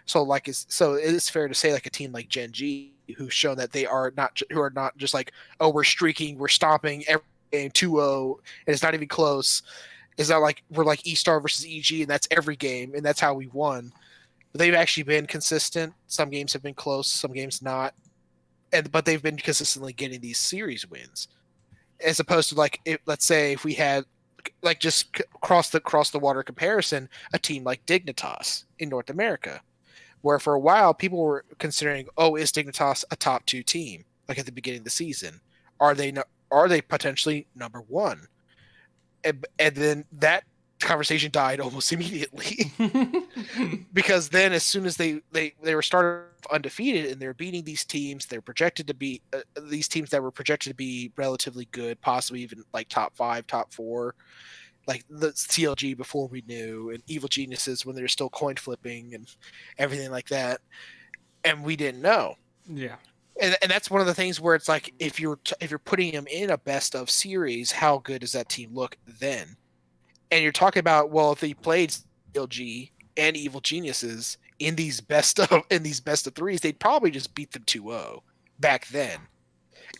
So like it's fair to say like a team like Gen G, who's shown that they are not just like, oh, we're streaking, we're stopping every game 2-0 and it's not even close. It's not like we're like E-Star versus EG and that's every game and that's how we won. But they've actually been consistent. Some games have been close, some games not. But they've been consistently getting these series wins. As opposed to like let's say if we had like just cross the water comparison, a team like Dignitas in North America, where for a while people were considering, oh, is Dignitas a top 2 team? Like at the beginning of the season, are they potentially number 1? And then that conversation died almost immediately because then as soon as they were started undefeated and they're beating these teams, they're projected to be these teams that were projected to be relatively good, possibly even like top 5, top 4, like the CLG before we knew, and Evil Geniuses when they're still coin flipping and everything like that, and we didn't know. Yeah. And that's one of the things where it's like if you're putting them in a best of series, how good does that team look then? And you're talking about, well, if they played CLG and Evil Geniuses in these best of threes, they'd probably just beat them 2-0 back then.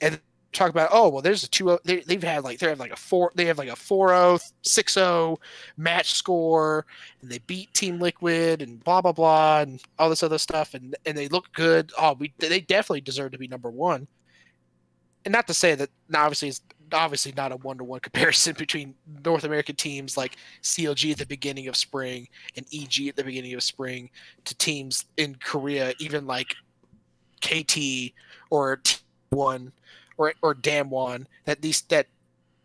And talk about, oh, well, there's a 2-0. They have like a 4-0, 6-0 match score, and they beat Team Liquid and blah blah blah and all this other stuff, and they look good. Oh, they definitely deserve to be number 1. And not to say that it's obviously not a 1-to-1 comparison between North American teams like CLG at the beginning of spring and EG at the beginning of spring to teams in Korea, even like KT or T1 or Damwon, that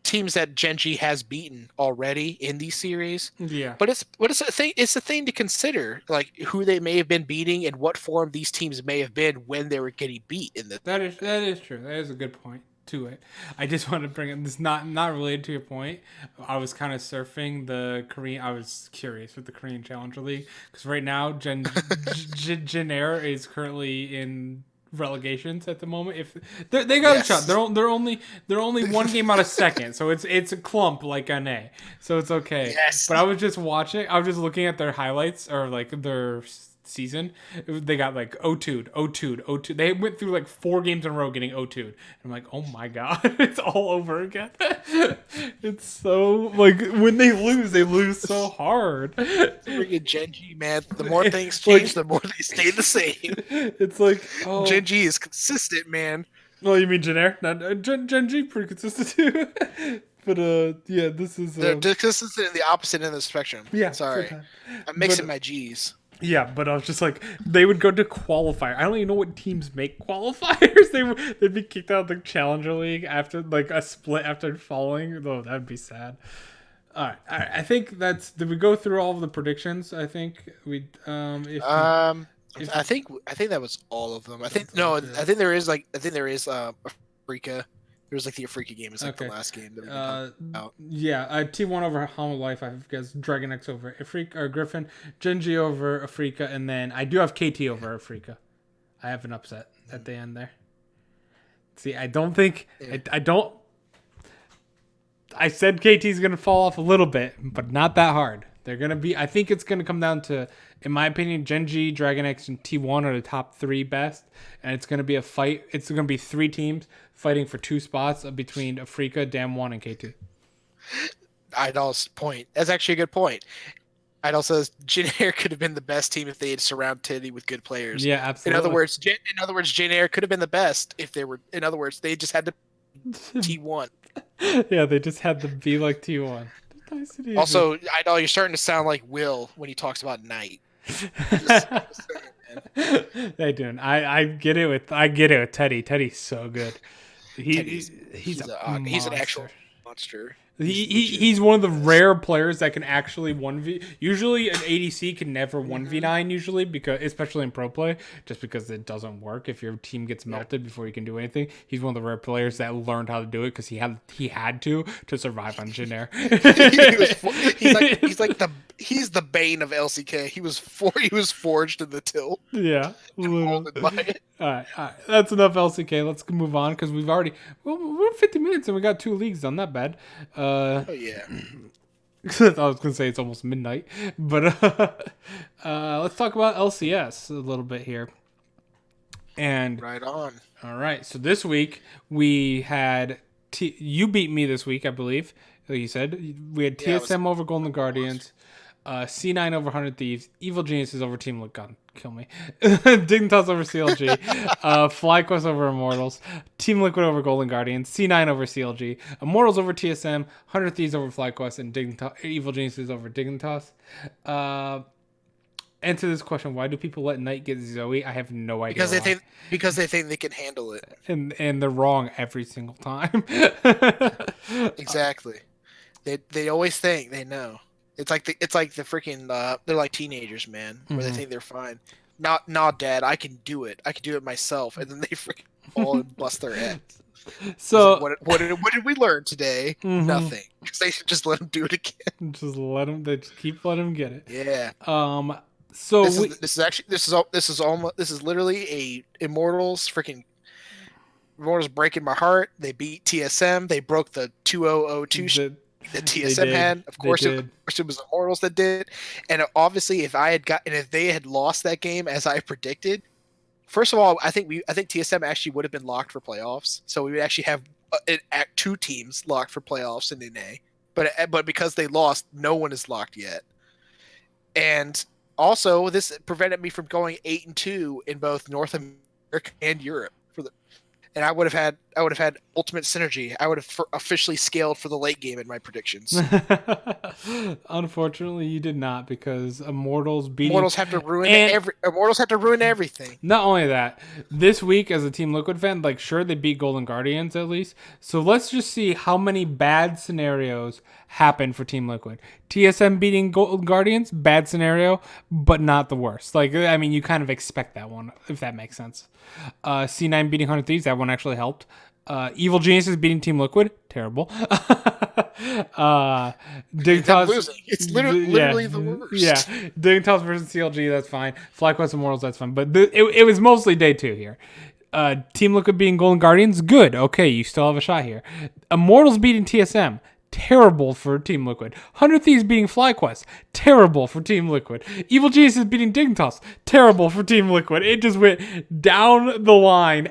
teams that Gen G has beaten already in these series. Yeah. But it's a thing to consider, like who they may have been beating and what form these teams may have been when they were getting beat in this. That is true. That is a good point to it. I just want to bring it. This not related to your point. I was kind of surfing the Korean. I was curious with the Korean Challenger League because right now Gen Air is currently in relegations at the moment. If they got a shot, they're only one game out of second, so it's a clump like NA, so it's okay. Yes. But I was just watching. I was just looking at their highlights or like their season. They got like 0-2'd. They went through like 4 games in a row getting 0-2'd. I'm like, oh my god, it's all over again. It's so like when they lose so hard. Freaking Gen G, man. The more things change, the more they stay the same. It's like Gen G is consistent, man. Oh, you mean Gen Air? Not Gen G, pretty consistent too. But yeah, this is they're consistent in the opposite end of the spectrum. Yeah, sorry, I'm mixing my G's. Yeah, but I was just like, they would go to qualifier. I don't even know what teams make qualifiers. They'd be kicked out of the Challenger League after like a split after falling. Oh, that'd be sad. All right. I think did we go through all of the predictions? I think we I think that was all of them. I think there is Africa. There was like the Africa game is like the last game that we out. Yeah, T1 over Home of Life. I guess Dragon X over Africa or Griffin, Gen G over Africa, and then I do have KT over Africa. I have an upset at the end there. See, I don't think I said KT's gonna fall off a little bit, but not that hard. They're gonna be. I think it's gonna come down to, in my opinion, Gen G, Dragon X, and T1 are the top 3 best, and it's gonna be a fight. It's gonna be 3 teams fighting for 2 spots between Africa, Damwon, and K2. Idol's point. That's actually a good point. Idol says Gen Air could have been the best team if they had surrounded Teddy with good players. Yeah, absolutely. In other words, Gen Air could have been the best if they were. In other words, they just had to T1. Yeah, they just had to be like T1. Nice and easy. Also, Idol, you're starting to sound like Will when he talks about Knight. They do. I get it with Teddy. Teddy's so good. He's an actual monster. He's one of the rare players that can actually 1v. Usually an ADC can never 1v9 usually, because especially in pro play, just because it doesn't work if your team gets melted before you can do anything. He's one of the rare players that learned how to do it because he had to survive on Gen Air. He's the bane of LCK. He was forged in the tilt. Yeah. Molded by it. All right. That's enough LCK. Let's move on because we're 50 minutes and we got 2 leagues done. Not bad. Oh yeah. I was gonna say it's almost midnight, but let's talk about LCS a little bit here. And Right on. all right, so this week we had you beat me this week, I believe. Like you said, we had Yeah, TSM over Golden Guardians, C9 over 100 Thieves, Evil Geniuses over Team Liquid. God, kill me. Dignitas over CLG, FlyQuest over Immortals, Team Liquid over Golden Guardians, C9 over CLG, Immortals over TSM, 100 Thieves over FlyQuest, and Evil Geniuses over Dignitas. Answer this question: why do people let Knight get Zoe? I have no idea. Because they think they can handle it. And they're wrong every single time. Exactly. They always think they know. It's like the freaking they're like teenagers, man, where they think they're fine. Not dad, I can do it. I can do it myself, and then they freaking fall and bust their head. So like, what did we learn today? Nothing. Because they should just let them do it again. Just let them. They just keep letting them get it. Yeah. So this is literally a Immortals breaking my heart. They beat TSM. They broke the 2002 the TSM had. Of course, it was Immortals that did. And obviously, if they had lost that game as I predicted, first of all, I think TSM actually would have been locked for playoffs. So we would actually have two teams locked for playoffs in NA. But because they lost, no one is locked yet. And also, this prevented me from going 8-2 in both North America and Europe and I would have had ultimate synergy. I would have officially scaled for the late game in my predictions. Unfortunately, you did not because Immortals have to ruin everything. Not only that, this week as a Team Liquid fan, like sure they beat Golden Guardians at least. So let's just see how many bad scenarios happen for Team Liquid. TSM beating Golden Guardians, bad scenario, but not the worst. Like I mean, you kind of expect that one if that makes sense. C9 beating 100 Thieves, that one actually helped. Evil Geniuses beating Team Liquid, terrible. Dignitas losing. It's literally the worst. Yeah, Dignitas versus CLG, that's fine. FlyQuest Immortals, that's fine. But it was mostly day 2 here. Team Liquid beating Golden Guardians, good. Okay, you still have a shot here. Immortals beating TSM, terrible for Team Liquid. 100 Thieves beating FlyQuest, terrible for Team Liquid. Evil Geniuses beating Dignitas, terrible for Team Liquid. It just went down the line.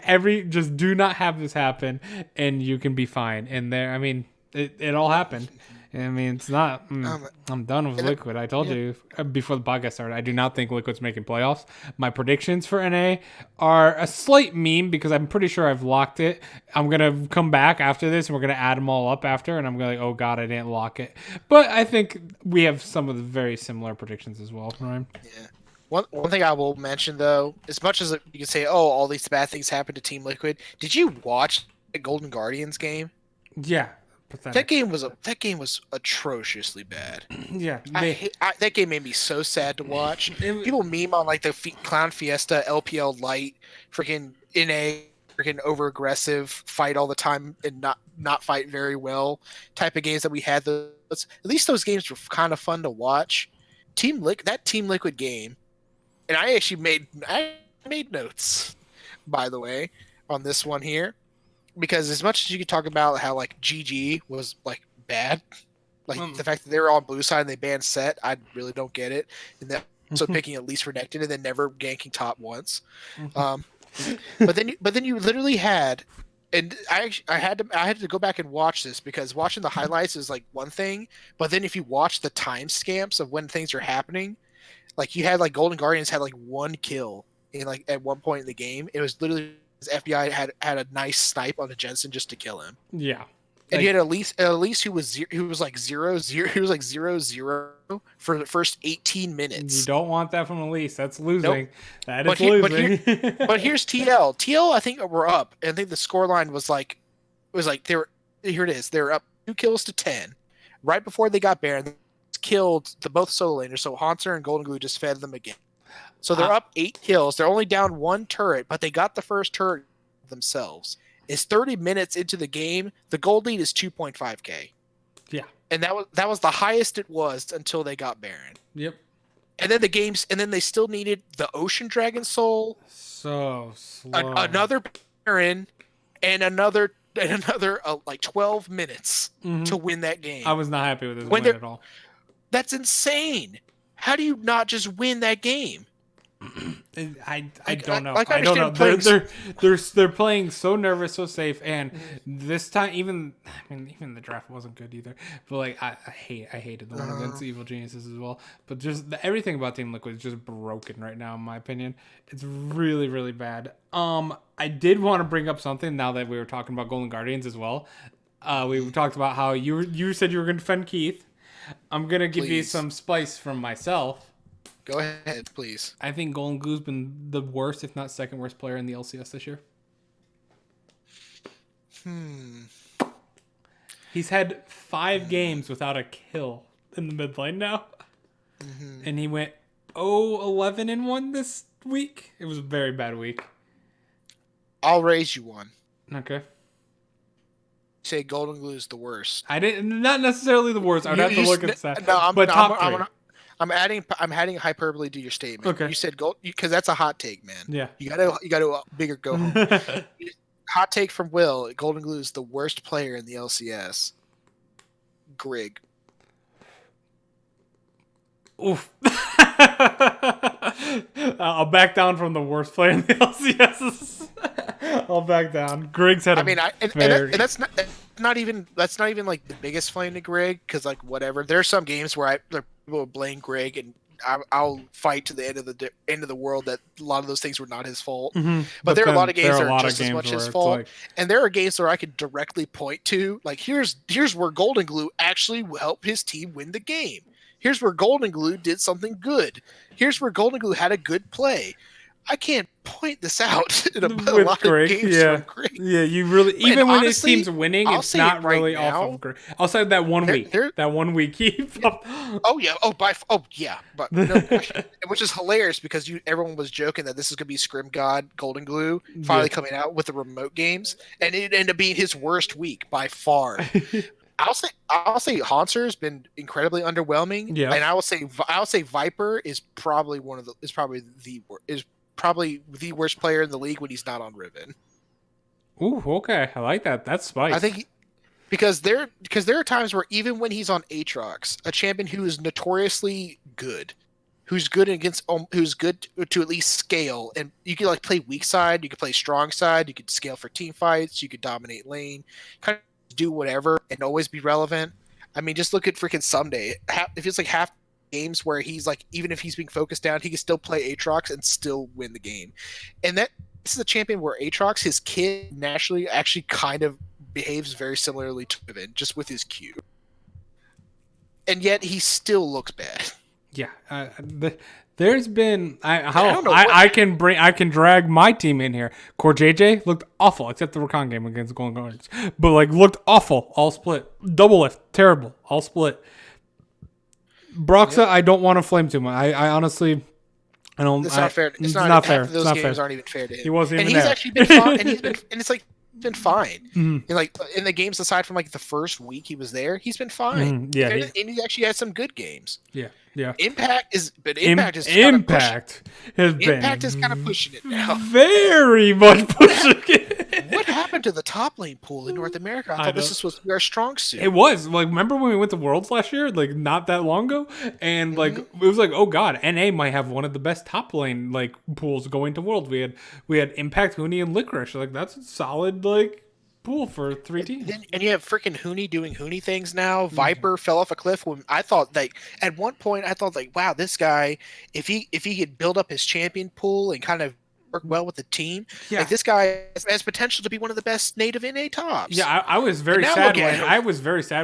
Just do not have this happen, and you can be fine. And there, I mean, it all happened. I mean, it's not. I'm done with Liquid. I told you before the podcast started, I do not think Liquid's making playoffs. My predictions for NA are a slight meme because I'm pretty sure I've locked it. I'm going to come back after this and we're going to add them all up after. And I'm going to oh, God, I didn't lock it. But I think we have some of the very similar predictions as well, Ryan. Yeah. One thing I will mention, though, as much as you can say, oh, all these bad things happened to Team Liquid, did you watch the Golden Guardians game? Yeah. Pathetic. That game was atrociously bad. Yeah, that game made me so sad to watch. People meme on like the Clown Fiesta, LPL Light, freaking NA, freaking over aggressive, fight all the time and not fight very well type of games that we had. At least those games were kind of fun to watch. That Team Liquid game, and I actually made notes, by the way, on this one here. Because as much as you could talk about how like GG was like bad, like the fact that they were on blue side and they banned Set, I really don't get it. And that so picking at least Renekton and then never ganking top once. But then you literally had, and I had to go back and watch this because watching the highlights is like one thing, but then if you watch the time stamps of when things are happening, like you had like Golden Guardians had like 1 kill in like at one point in the game. It was literally FBI had a nice snipe on the Jensen just to kill him. Yeah. And you had Elise who was 0-0 for the first 18 minutes. You don't want that from Elise. That's losing. Nope. That is losing. But here's TL. TL, I think we're up. And I think the scoreline was like here it is. They were up 2 kills to 10. Right before they got banned, they killed the both solo laners. So Haunter and Golden Glue just fed them again. So they're up 8 kills. They're only down 1 turret, but they got the first turret themselves. It's 30 minutes into the game. The gold lead is 2.5k. Yeah. And that was the highest it was until they got Baron. Yep. And then they still needed the Ocean Dragon Soul. So slow. Another Baron and another another like 12 minutes to win that game. I was not happy with this When win at all. That's insane. How do you not just win that game? I Like, don't know. like, I I don't know. understand They're playing so nervous, so safe, and this time even the draft wasn't good either. But like I hated the one against Evil Geniuses as well. But just everything about Team Liquid is just broken right now, in my opinion. It's really really bad. I did want to bring up something now that we were talking about Golden Guardians as well. We talked about how you said you were going to defend Keith. I'm gonna give you some spice from myself. Go ahead, please. I think Golden Glue's been the worst, if not second worst player in the LCS this year. He's had 5 games without a kill in the mid lane now. And he went 0-11-1 this week. It was a very bad week. I'll raise you one. Okay. Say Golden Glue is the worst. I didn't, not necessarily the worst. I would have to look at that. No, but top 3. I'm adding hyperbole to your statement. Okay. You said gold because that's a hot take, man. Yeah. You gotta bigger go home. Hot take from Will: Golden Glue is the worst player in the LCS. Grig. Oof. I'll back down from the worst player in the LCS. I'll back down. Grig's had. That's not even like the biggest flame to Grig because like whatever. There are some games where people will blame Grig and I'll fight to the end of the world that a lot of those things were not his fault. But there are a lot of games that are just as much his fault. And there are games where I could directly point to like here's where Golden Glue actually helped his team win the game. Here's where Golden Glue did something good. Here's where Golden Glue had a good play. I can't point this out in a lot of games from Grig. Yeah, you really even when his team's winning, it's not really off of Grig. Outside that 1 week, that 1 week he. But no question. Which is hilarious because everyone was joking that this is gonna be Scrim God Golden Glue finally coming out with the remote games, and it ended up being his worst week by far. I'll say Haunter's been incredibly underwhelming. Yeah, and I'll say Viper is probably the worst player in the league when he's not on Riven. Ooh, okay, I like that. That's spice. I think because there are times where even when he's on Aatrox, a champion who is notoriously good, who's good to at least scale, and you can like play weak side, you can play strong side, you could scale for team fights, you could dominate lane, kind of do whatever and always be relevant. I mean, just look at freaking Someday. If it's like half games where he's like, even if he's being focused down, he can still play Aatrox and still win the game. And this is a champion where Aatrox, his kid naturally actually kind of behaves very similarly to Riven, just with his Q. And yet he still looks bad. Yeah, there's been I can drag my team in here. Core JJ looked awful, except the Rakan game against Golden Guardians, but like looked awful, all split. Double lift, terrible, all split. Broxa, I don't want to flame too much. I honestly, I don't. It's not fair. It's not fair. Those games aren't even fair to him. He wasn't even there. And he's actually been fine. And it's like been fine. Mm-hmm. And like in the games aside from like the first week he was there, he's been fine. Mm-hmm. Yeah, and he actually had some good games. Yeah. Impact is kind of pushing it now. Very much pushing it. What happened to the top lane pool in North America? I thought this was supposed to be our strong suit. It was like, remember when we went to Worlds last year, like not that long ago, and like it was like, oh god, NA might have one of the best top lane like pools going to Worlds. We had Impact, Huni, and Licorice. Like that's a solid like pool for 3 teams. And you have freaking Huni doing Huni things now. Viper fell off a cliff when I thought like at one point I thought like, wow, this guy, if he could build up his champion pool and kind of work well with the team, like this guy has potential to be one of the best native NA tops. Yeah, I was very sad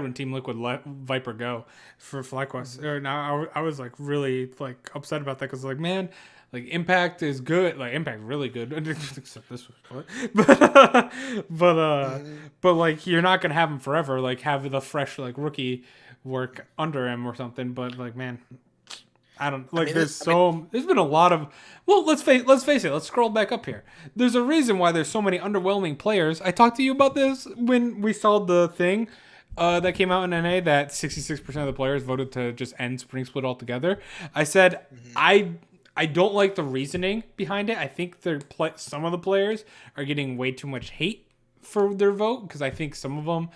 when Team Liquid let Viper go for FlyQuest. I was like really like upset about that because like, man, like Impact is good, like Impact really good, except this was but like you're not gonna have him forever. Like have the fresh like rookie work under him or something. But like, man, I don't like. There's been a lot of. Well, let's face it. Let's scroll back up here. There's a reason why there's so many underwhelming players. I talked to you about this when we saw the thing that came out in NA that 66% of the players voted to just end Spring Split altogether. I said I don't like the reasoning behind it. I think some of the players are getting way too much hate for their vote because I think some of them,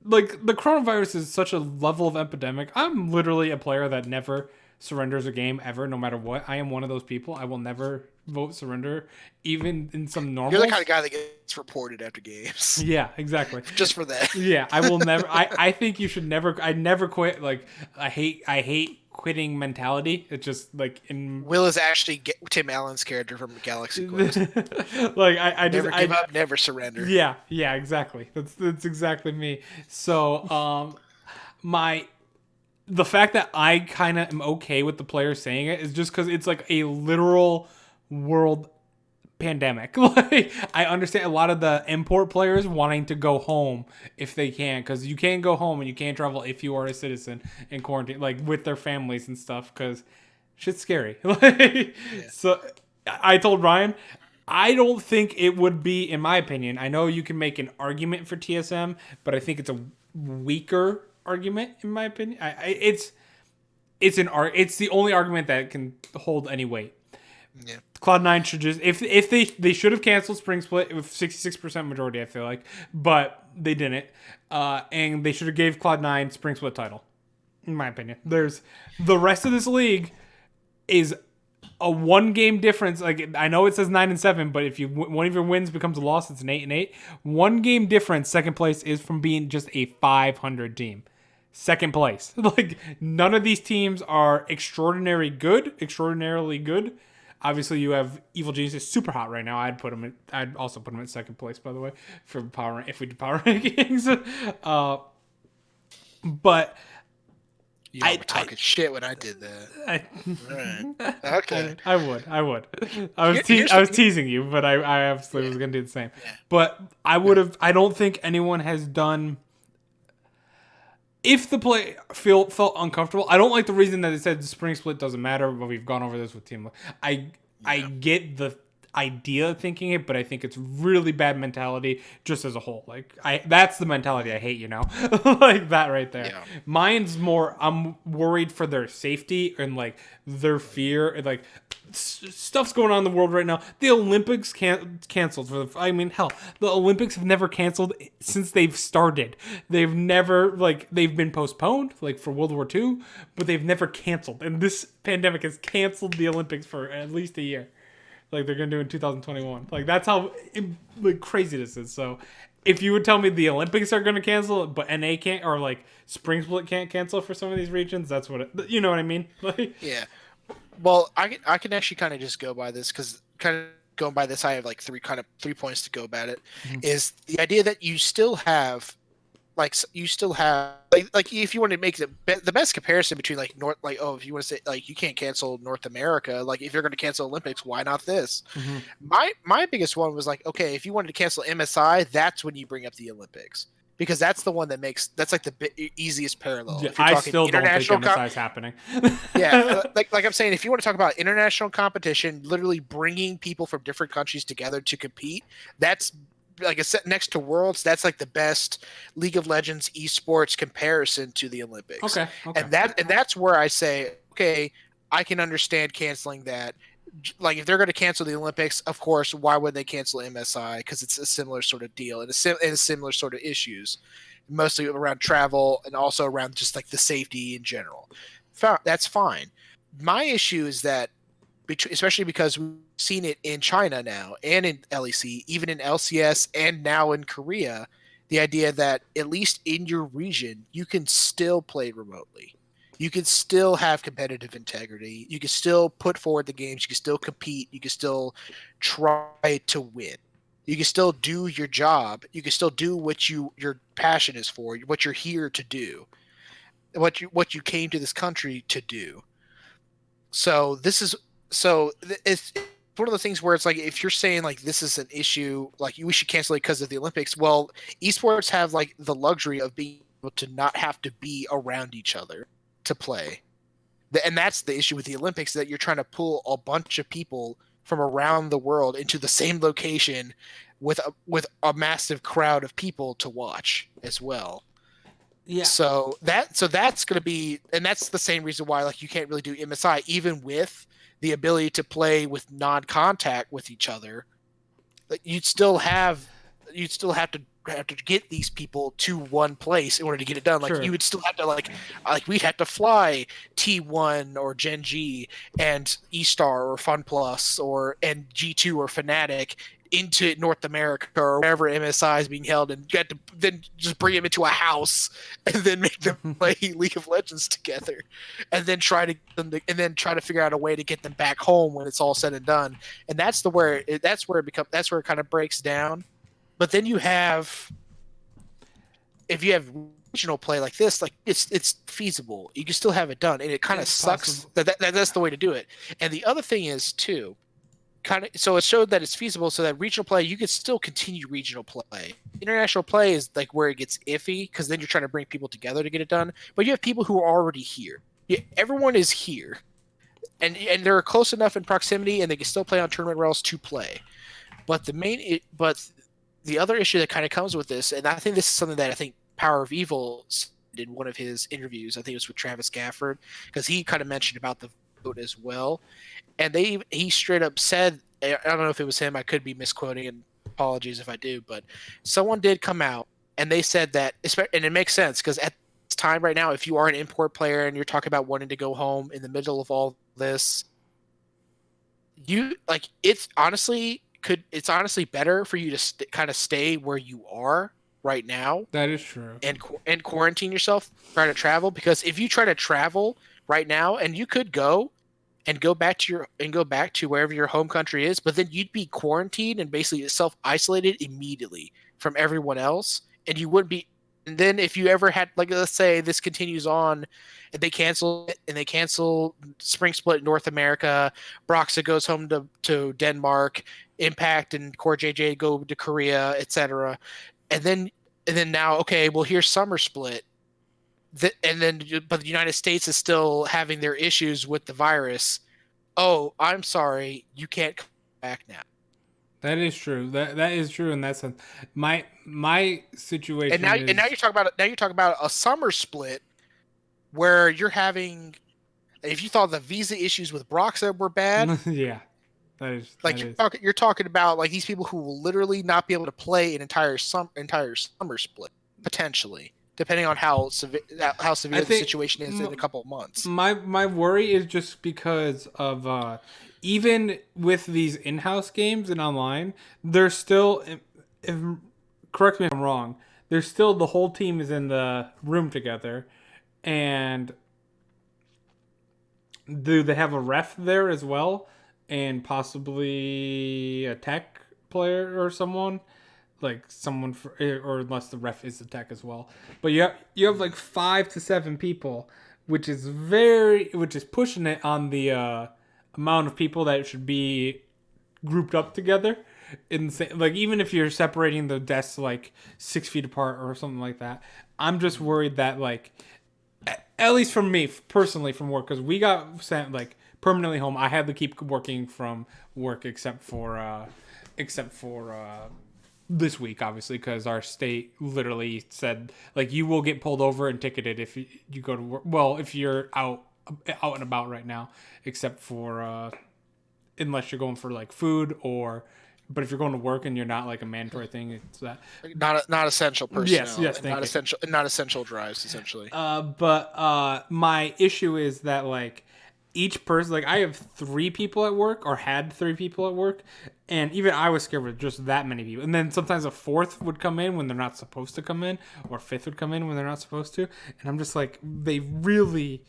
like the coronavirus is such a level of epidemic. I'm literally a player that never surrenders a game ever, no matter what. I am one of those people. I will never vote surrender, even in some normal. You're the kind of guy that gets reported after games. Yeah, exactly. Just for that. Yeah, I will never. I think you should never. I never quit. Like I hate quitting mentality. It's just like in Will is actually Tim Allen's character from Galaxy Quest. like I just Never give up, never surrender. Yeah, exactly. That's exactly me. So the fact that I kind of am okay with the players saying it is just because it's like a literal world pandemic. Like I understand a lot of the import players wanting to go home if they can, because you can't go home and you can't travel if you are a citizen in quarantine, like with their families and stuff, because shit's scary. Like, so I told Ryan, I don't think it would be, in my opinion. I know you can make an argument for TSM, but I think it's a weaker argument, in my opinion. It's the only argument that can hold any weight. Yeah. Cloud9 should just if they should have canceled Spring Split with 66% majority, I feel like, but they didn't. And they should have gave Cloud9 Spring Split title, in my opinion. There's the rest of this league is a 1 game difference. Like I know it says 9-7, but if one of your wins becomes a loss, it's an 8-8. 1 game difference. Second place is from being just a 500 team. Second place. Like none of these teams are extraordinarily good. Obviously, you have Evil Genius is super hot right now. I'd also put him in second place, by the way, for power if we do power rankings. But you were talking shit when I did that. Right. Okay. I would. I was teasing you, but I absolutely was gonna do the same. Yeah. But I would have. I don't think anyone has done. If the play felt uncomfortable, I don't like the reason that it said the Spring Split doesn't matter, but we've gone over this with Team. I get the idea of thinking it, but I think it's really bad mentality just as a whole. Like that's the mentality I hate, like that right there. Yeah. Mine's more, I'm worried for their safety and like their fear and like stuff's going on in the world right now. The Olympics canceled the Olympics have never canceled since they've started. They've never they've been postponed for World War II, but they've never canceled. And this pandemic has canceled the Olympics for at least a year. Like they're gonna do in 2021. Like that's how crazy this is. So if you would tell me the Olympics are gonna cancel, but NA can't, or Spring Split can't cancel for some of these regions, that's what you know what I mean? Yeah. Well, I can actually kind of just go by this because kind of going by this, I have 3 points to go about it. Mm-hmm. Is the idea that you still have if you want to make the best comparison between if you want to say you can't cancel North America, if you're going to cancel Olympics, why not this? Mm-hmm. My biggest one was okay, if you wanted to cancel MSI, that's when you bring up the Olympics. Because that's the one that's the easiest parallel. Yeah, I still don't think MSI is happening. Yeah, like I'm saying, if you want to talk about international competition, literally bringing people from different countries together to compete, that's next to Worlds. That's the best League of Legends esports comparison to the Olympics. Okay. And that's where I say, okay, I can understand canceling that. If they're going to cancel the Olympics, of course, why would they cancel MSI? Because it's a similar sort of deal and a similar sort of issues, mostly around travel and also around just the safety in general. That's fine. My issue is that, especially because we've seen it in China now and in LEC, even in LCS and now in Korea, the idea that at least in your region, you can still play remotely. You can still have competitive integrity. You can still put forward the games. You can still compete. You can still try to win. You can still do your job. You can still do what your passion is for, what you're here to do, what you came to this country to do. So it's one of the things where it's if you're saying this is an issue, we should cancel it because of the Olympics. Well, esports have the luxury of being able to not have to be around each other to play, and that's the issue with the Olympics, that you're trying to pull a bunch of people from around the world into the same location with a massive crowd of people to watch as well. Yeah. So that's going to be, and that's the same reason why you can't really do MSI even with the ability to play with non-contact with each other. You'd still have have to get these people to one place in order to get it done. Like Sure. you would still have to like we'd have to fly T1 or Gen G and E Star or Fun Plus and G2 or Fnatic into North America or wherever MSI is being held, and get to then just bring them into a house and then make them play League of Legends together, and then try to figure out a way to get them back home when it's all said and done. And that's where it kind of breaks down. But then if you have regional play like this, like it's feasible. You can still have it done, and it kind of sucks that's the way to do it. And the other thing is too, so it showed that it's feasible, so that regional play, you could still continue regional play. International play is like where it gets iffy, because then you're trying to bring people together to get it done. But you have people who are already here. Everyone is here, and they're close enough in proximity, and they can still play on tournament rails to play. But the other issue that kind of comes with this, and I think this is something that I think Power of Evil did in one of his interviews, I think it was with Travis Gafford, because he kind of mentioned about the vote as well. And he straight up said, I don't know if it was him, I could be misquoting, and apologies if I do, but someone did come out and they said that, and it makes sense, because at this time right now, if you are an import player and you're talking about wanting to go home in the middle of all this, it's honestly better for you to kind of stay where you are right now. That is true. And quarantine yourself, try to travel, because if you try to travel right now, and you could go back to wherever your home country is, but then you'd be quarantined and basically self-isolated immediately from everyone else, and you wouldn't be. And then if you ever had, like, let's say this continues on and they cancel Spring Split in North America, Broxa goes home to Denmark, Impact and Core JJ go to Korea, etc. And then now, okay, well, here's Summer Split. But the United States is still having their issues with the virus. Oh, I'm sorry, you can't come back now. That is true. That is true, and that's my situation. And now you're talking about a Summer Split where you're having. If you thought the visa issues with Broxa were bad, yeah, that is you're talking about like these people who will literally not be able to play an entire summer split potentially, depending on how severe the situation is in a couple of months. My worry is just because of even with these in-house games and online, there's still, correct me if I'm wrong, there's still the whole team is in the room together, and do they have a ref there as well, and possibly a tech player or someone? Like someone or unless the ref is the tech as well. But you have like 5 to 7 people, which is pushing it on the amount of people that should be grouped up together. Like even if you're separating the desks like 6 feet apart or something like that, I'm just worried that, like, at least from me personally from work, because we got sent like permanently home. I had to keep working from work except for this week, obviously, because our state literally said, like, you will get pulled over and ticketed if you go to work. Well, if you're out and about right now, except for unless you're going for like food but if you're going to work and you're not like a mandatory thing, it's that not essential personnel. Yes, not essential drives essentially. But my issue is that, like, each person, like, I have 3 people at work, or had 3 people at work, and even I was scared with just that many people. And then sometimes a 4th would come in when they're not supposed to come in, or a 5th would come in when they're not supposed to. And I'm just like, they really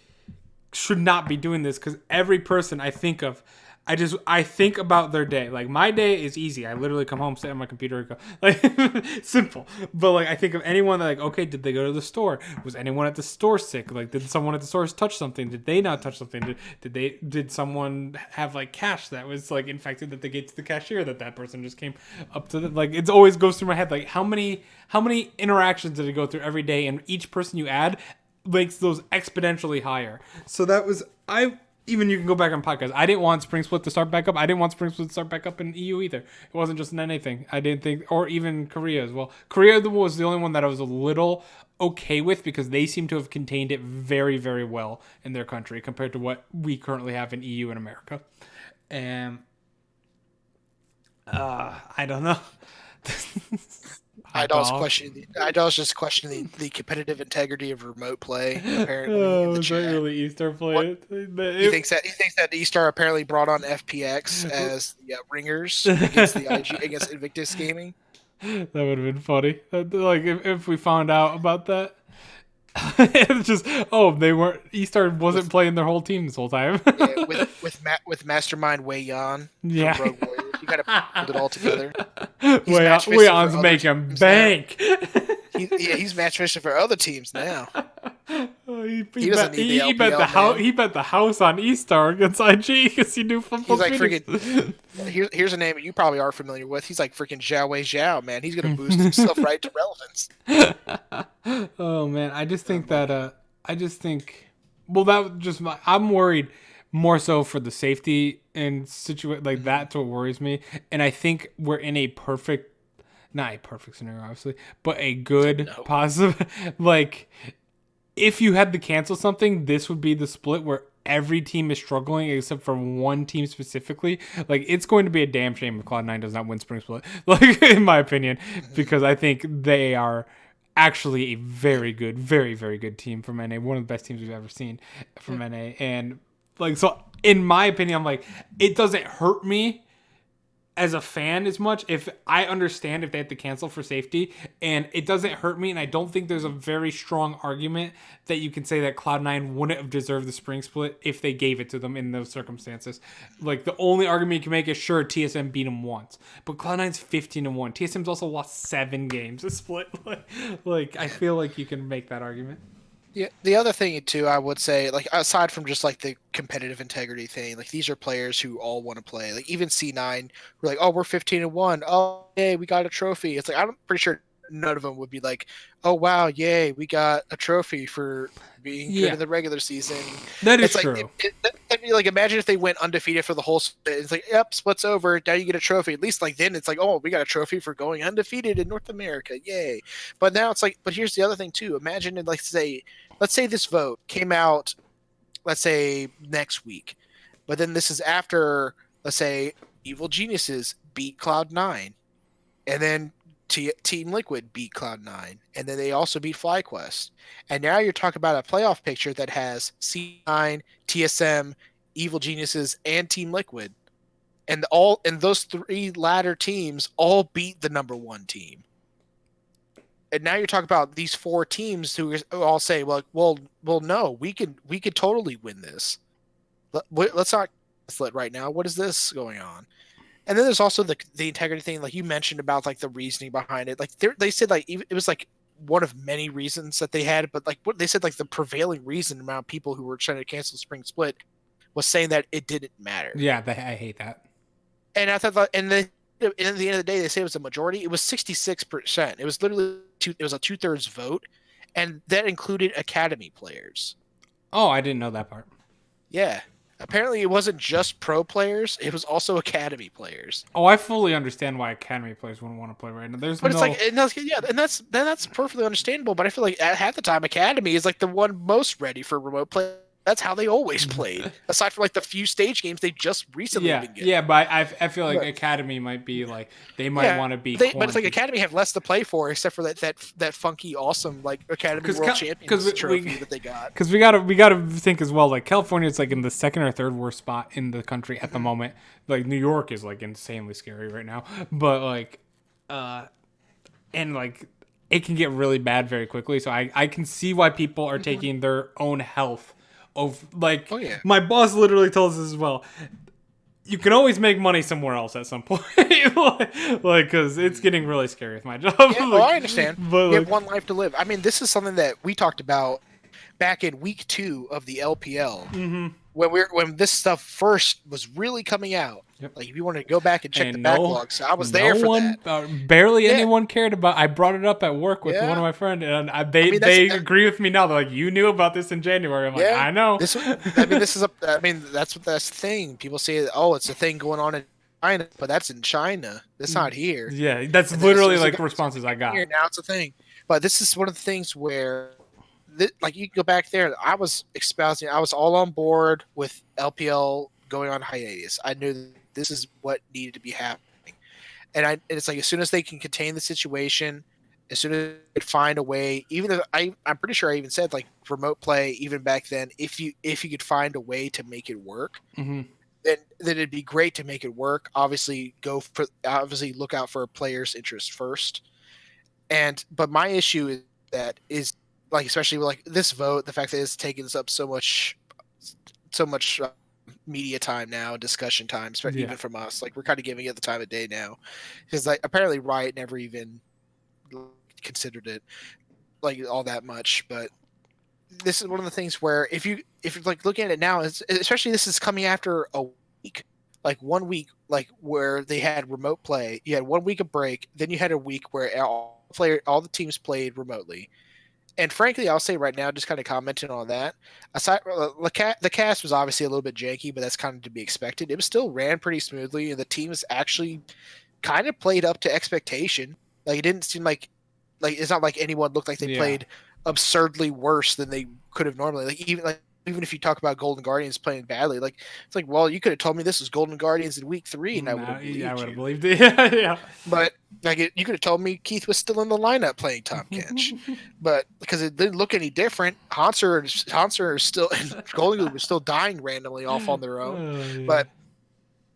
should not be doing this, because every person I think of, I think about their day. Like, my day is easy. I literally come home, sit on my computer, and go, like, simple. But, like, I think of anyone that, like, okay, did they go to the store? Was anyone at the store sick? Like, did someone at the store touch something? Did they not touch something? Did someone have, like, cash that was, like, infected that they gave to the cashier that person just came up to like, it always goes through my head, like, how many interactions did it go through every day? And each person you add makes those exponentially higher. So that was, even you can go back on podcast. I didn't want Spring Split to start back up. I didn't want Spring Split to start back up in EU either. It wasn't just in anything. I didn't think, or even Korea as well. Korea was the only one that I was a little okay with, because they seem to have contained it very, very well in their country compared to what we currently have in EU and America. And I don't know. Idol's off. just questioning the competitive integrity of remote play. Apparently, in Oh, the is that chat, really Easter what play? he thinks that E-Star apparently brought on FPX as the ringers against the against Invictus Gaming. That would have been funny. Like if we found out about that. It's just they weren't. Eastar wasn't playing their whole team this whole time. Yeah, with Mastermind Wei Yan Yeah. from Rogue Warriors. You gotta put it all together. Weon's making bank. He's match fishing for other teams now. He doesn't need the he bet LPL, the house. man. He bet the house on Eastar against IG because he knew football. He's like freaking. Here's a name you probably are familiar with. He's like freaking Zhao Wei Zhao, man. He's gonna boost himself right to relevance. Oh man, I just think that. Well, that just I'm worried more so for the safety and situation like that's what worries me, and I think we're in a perfect, not a perfect scenario, obviously, but a good positive like. If you had to cancel something, this would be the split where every team is struggling except for one team specifically. Like, it's going to be a damn shame if Cloud9 does not win Spring Split, like, in my opinion, because I think they are actually a very good, very, very good team from NA. One of the best teams we've ever seen from NA. And, like, so in my opinion, I'm like, it doesn't hurt me as a fan as much if I understand if they have to cancel for safety, and it doesn't hurt me, and I don't think there's a very strong argument that you can say that Cloud9 wouldn't have deserved the spring split if they gave it to them in those circumstances. Like, the only argument you can make is sure TSM beat them once, but Cloud9's 15-1. TSM's also lost 7 games to split. Like I feel like you can make that argument. Yeah, the other thing too, I would say, like aside from just like the competitive integrity thing, like these are players who all want to play. Like even C9, we're like, oh, we're 15-1. Oh, yay, we got a trophy. It's like I'm pretty sure none of them would be like, oh wow, yay, we got a trophy for being good in the regular season. That is true. I mean, like imagine if they went undefeated for the whole split. It's like, yep, split's over. Now you get a trophy. At least like then it's like, oh, we got a trophy for going undefeated in North America. Yay. But now it's like, but here's the other thing too. Imagine it, like let's say this vote came out, let's say next week, but then this is after, let's say Evil Geniuses beat Cloud9, and then Team Liquid beat Cloud9, and then they also beat FlyQuest. And now you're talking about a playoff picture that has C9, TSM, Evil Geniuses, and Team Liquid. And those 3 latter teams all beat the number 1 team. And now you're talking about these 4 teams who all say, well, no, we could totally win this. Let's not split right now. What is this going on? And then there's also the integrity thing, like you mentioned about like the reasoning behind it. Like they said like it was like one of many reasons that they had, but like what they said like the prevailing reason amount of people who were trying to cancel Spring Split was saying that it didn't matter. Yeah, I hate that. And I thought, and then at the end of the day, they say it was a majority. It was 66%. It was literally it was a 2/3 vote, and that included academy players. Oh, I didn't know that part. Yeah. Apparently, it wasn't just pro players; it was also academy players. Oh, I fully understand why academy players wouldn't want to play right now. It's like, and that's perfectly understandable. But I feel like at half the time, academy is like the one most ready for remote play. That's how they always played. Aside from like the few stage games they just recently been getting. Yeah, but I feel like academy might be like they might want to be. But it's like academy have less to play for, except for that funky awesome like academy world champions trophy that they got. Because we gotta think as well. Like California is like in the 2nd or 3rd worst spot in the country at the moment. Like New York is like insanely scary right now. But like, and like it can get really bad very quickly. So I can see why people are taking their own health. My boss literally tells us as well. You can always make money somewhere else at some point, like because it's getting really scary with my job. Yeah, I understand. But you have one life to live. I mean, this is something that we talked about back in week 2 of the LPL, when this stuff first was really coming out. Yep. Like if you wanted to go back and check the backlog, so I was there for that. Barely anyone cared about. I broued it up at work with one of my friends, and they agree with me now. They're like, "You knew about this in January." I'm like, "I know." That's the thing. People say, "Oh, it's a thing going on in China," but that's in China. That's not here. Yeah, that's literally like the responses I got. Here, now it's a thing, but this is one of the things where. Like you go back there, I was espousing. I was all on board with LPL going on hiatus. I knew that this is what needed to be happening, and it's like as soon as they can contain the situation, as soon as you could find a way, even if I'm pretty sure I even said like remote play even back then, if you could find a way to make it work, Mm-hmm. then it'd be great to make it work. Obviously look out for a player's interest first. But my issue is like, especially with like this vote, the fact that it's taken us up so much media time now, discussion time, even from us. Like we're kind of giving it the time of day now, because like apparently Riot never even considered it like all that much. But this is one of the things where if you're like looking at it now, especially this is coming after a week, like 1 week, like where they had remote play. You had 1 week of break, then you had a week where all the teams played remotely. And frankly, I'll say right now, just kind of commenting on that. Aside, the cast was obviously a little bit janky, but that's kind of to be expected. It was still ran pretty smoothly, and the teams actually kind of played up to expectation. Like it didn't seem like it's not like anyone looked like they played absurdly worse than they could have normally. Even if you talk about Golden Guardians playing badly, like it's like, well, you could have told me this was Golden Guardians in week 3, and I would have believed it. Yeah. But like you could have told me Keith was still in the lineup playing Tahm Kench, but because it didn't look any different, Hanser is still and Golden Glue was still dying randomly off on their own. Yeah. But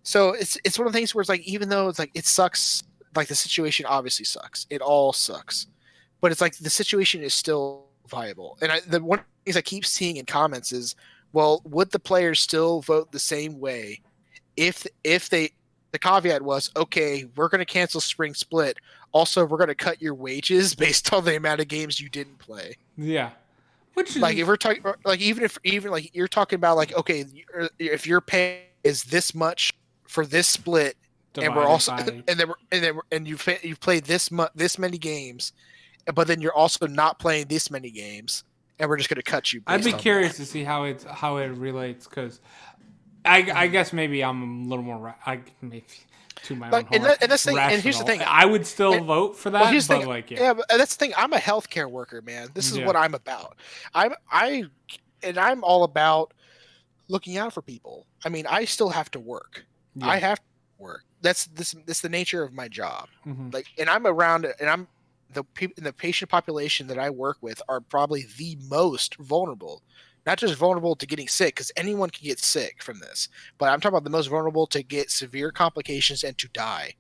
so it's one of the things where it's like, even though it's like it sucks, like the situation obviously sucks, it all sucks, but it's like the situation is still viable. And the one of the things I keep seeing in comments is, well, would the players still vote the same way if they, the caveat was, okay, we're going to cancel spring split. Also, we're going to cut your wages based on the amount of games you didn't play. Yeah. Which like if we're talking like even like you're talking about like, okay, if your pay is this much for this split, and we're also and you've played this many games, but then you're also not playing this many games, and we're just going to cut you. I'd be curious to see how it relates, because I guess maybe I'm a little more maybe to my own horn. And here's the thing: I would still vote for that. Well, but that's the thing. I'm a healthcare worker, man. This is what I'm about. I'm all about looking out for people. I mean, I still have to work. Yeah. I have to work. That's the nature of my job. Mm-hmm. Like, and I'm around, and I'm the patient population that I work with are probably the most vulnerable. Not just vulnerable to getting sick, because anyone can get sick from this, but I'm talking about the most vulnerable to get severe complications and to die.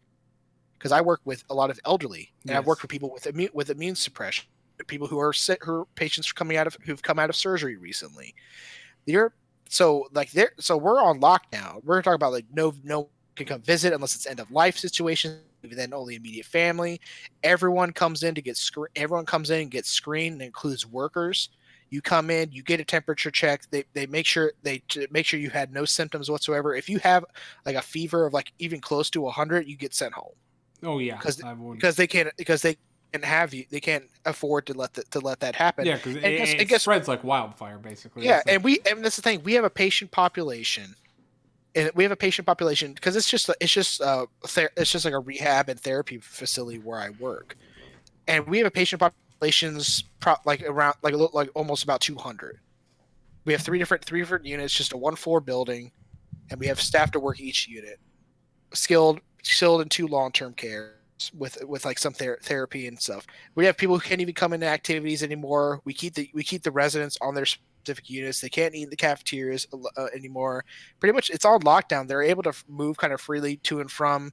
Because I work with a lot of elderly, and I've worked with people with immune suppression, people who are sick, who are patients who've come out of surgery recently. So we're on lockdown. We're talking about like no can come visit unless it's end of life situation. Then only immediate family. Everyone comes in and gets screened, and includes workers. You come in, you get a temperature check. They make sure you had no symptoms whatsoever. If you have like a fever of like even close to 100, you get sent home. Oh yeah, because they can't afford to let that happen. Yeah, because it spreads like wildfire, basically. Yeah, and that's the thing. We have a patient population, because it's just like a rehab and therapy facility where I work, and we have a patient population around almost about 200. We have three different units, just a 1-floor building, and we have staff to work each unit, skilled in 2 long-term care with like some therapy and stuff. We have people who can't even come into activities anymore. We keep the residents on their specific units. They can't eat in the cafeterias anymore. Pretty much it's all lockdown. They're able to move kind of freely to and from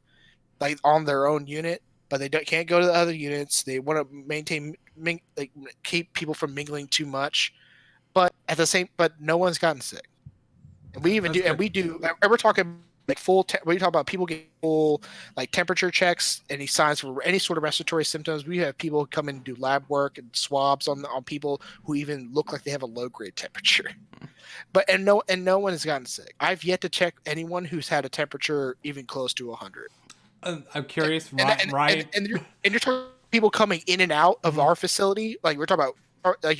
like on their own unit, but they can't go to the other units. They want to keep people from mingling too much, but no one's gotten sick. And we're talking like we talk about people getting full like temperature checks, any signs for any sort of respiratory symptoms. We have people come in and do lab work and swabs on people who even look like they have a low grade temperature. But no one has gotten sick. I've yet to check anyone who's had a temperature even close to 100. I'm curious, right? And you're talking people coming in and out of our facility. Like you're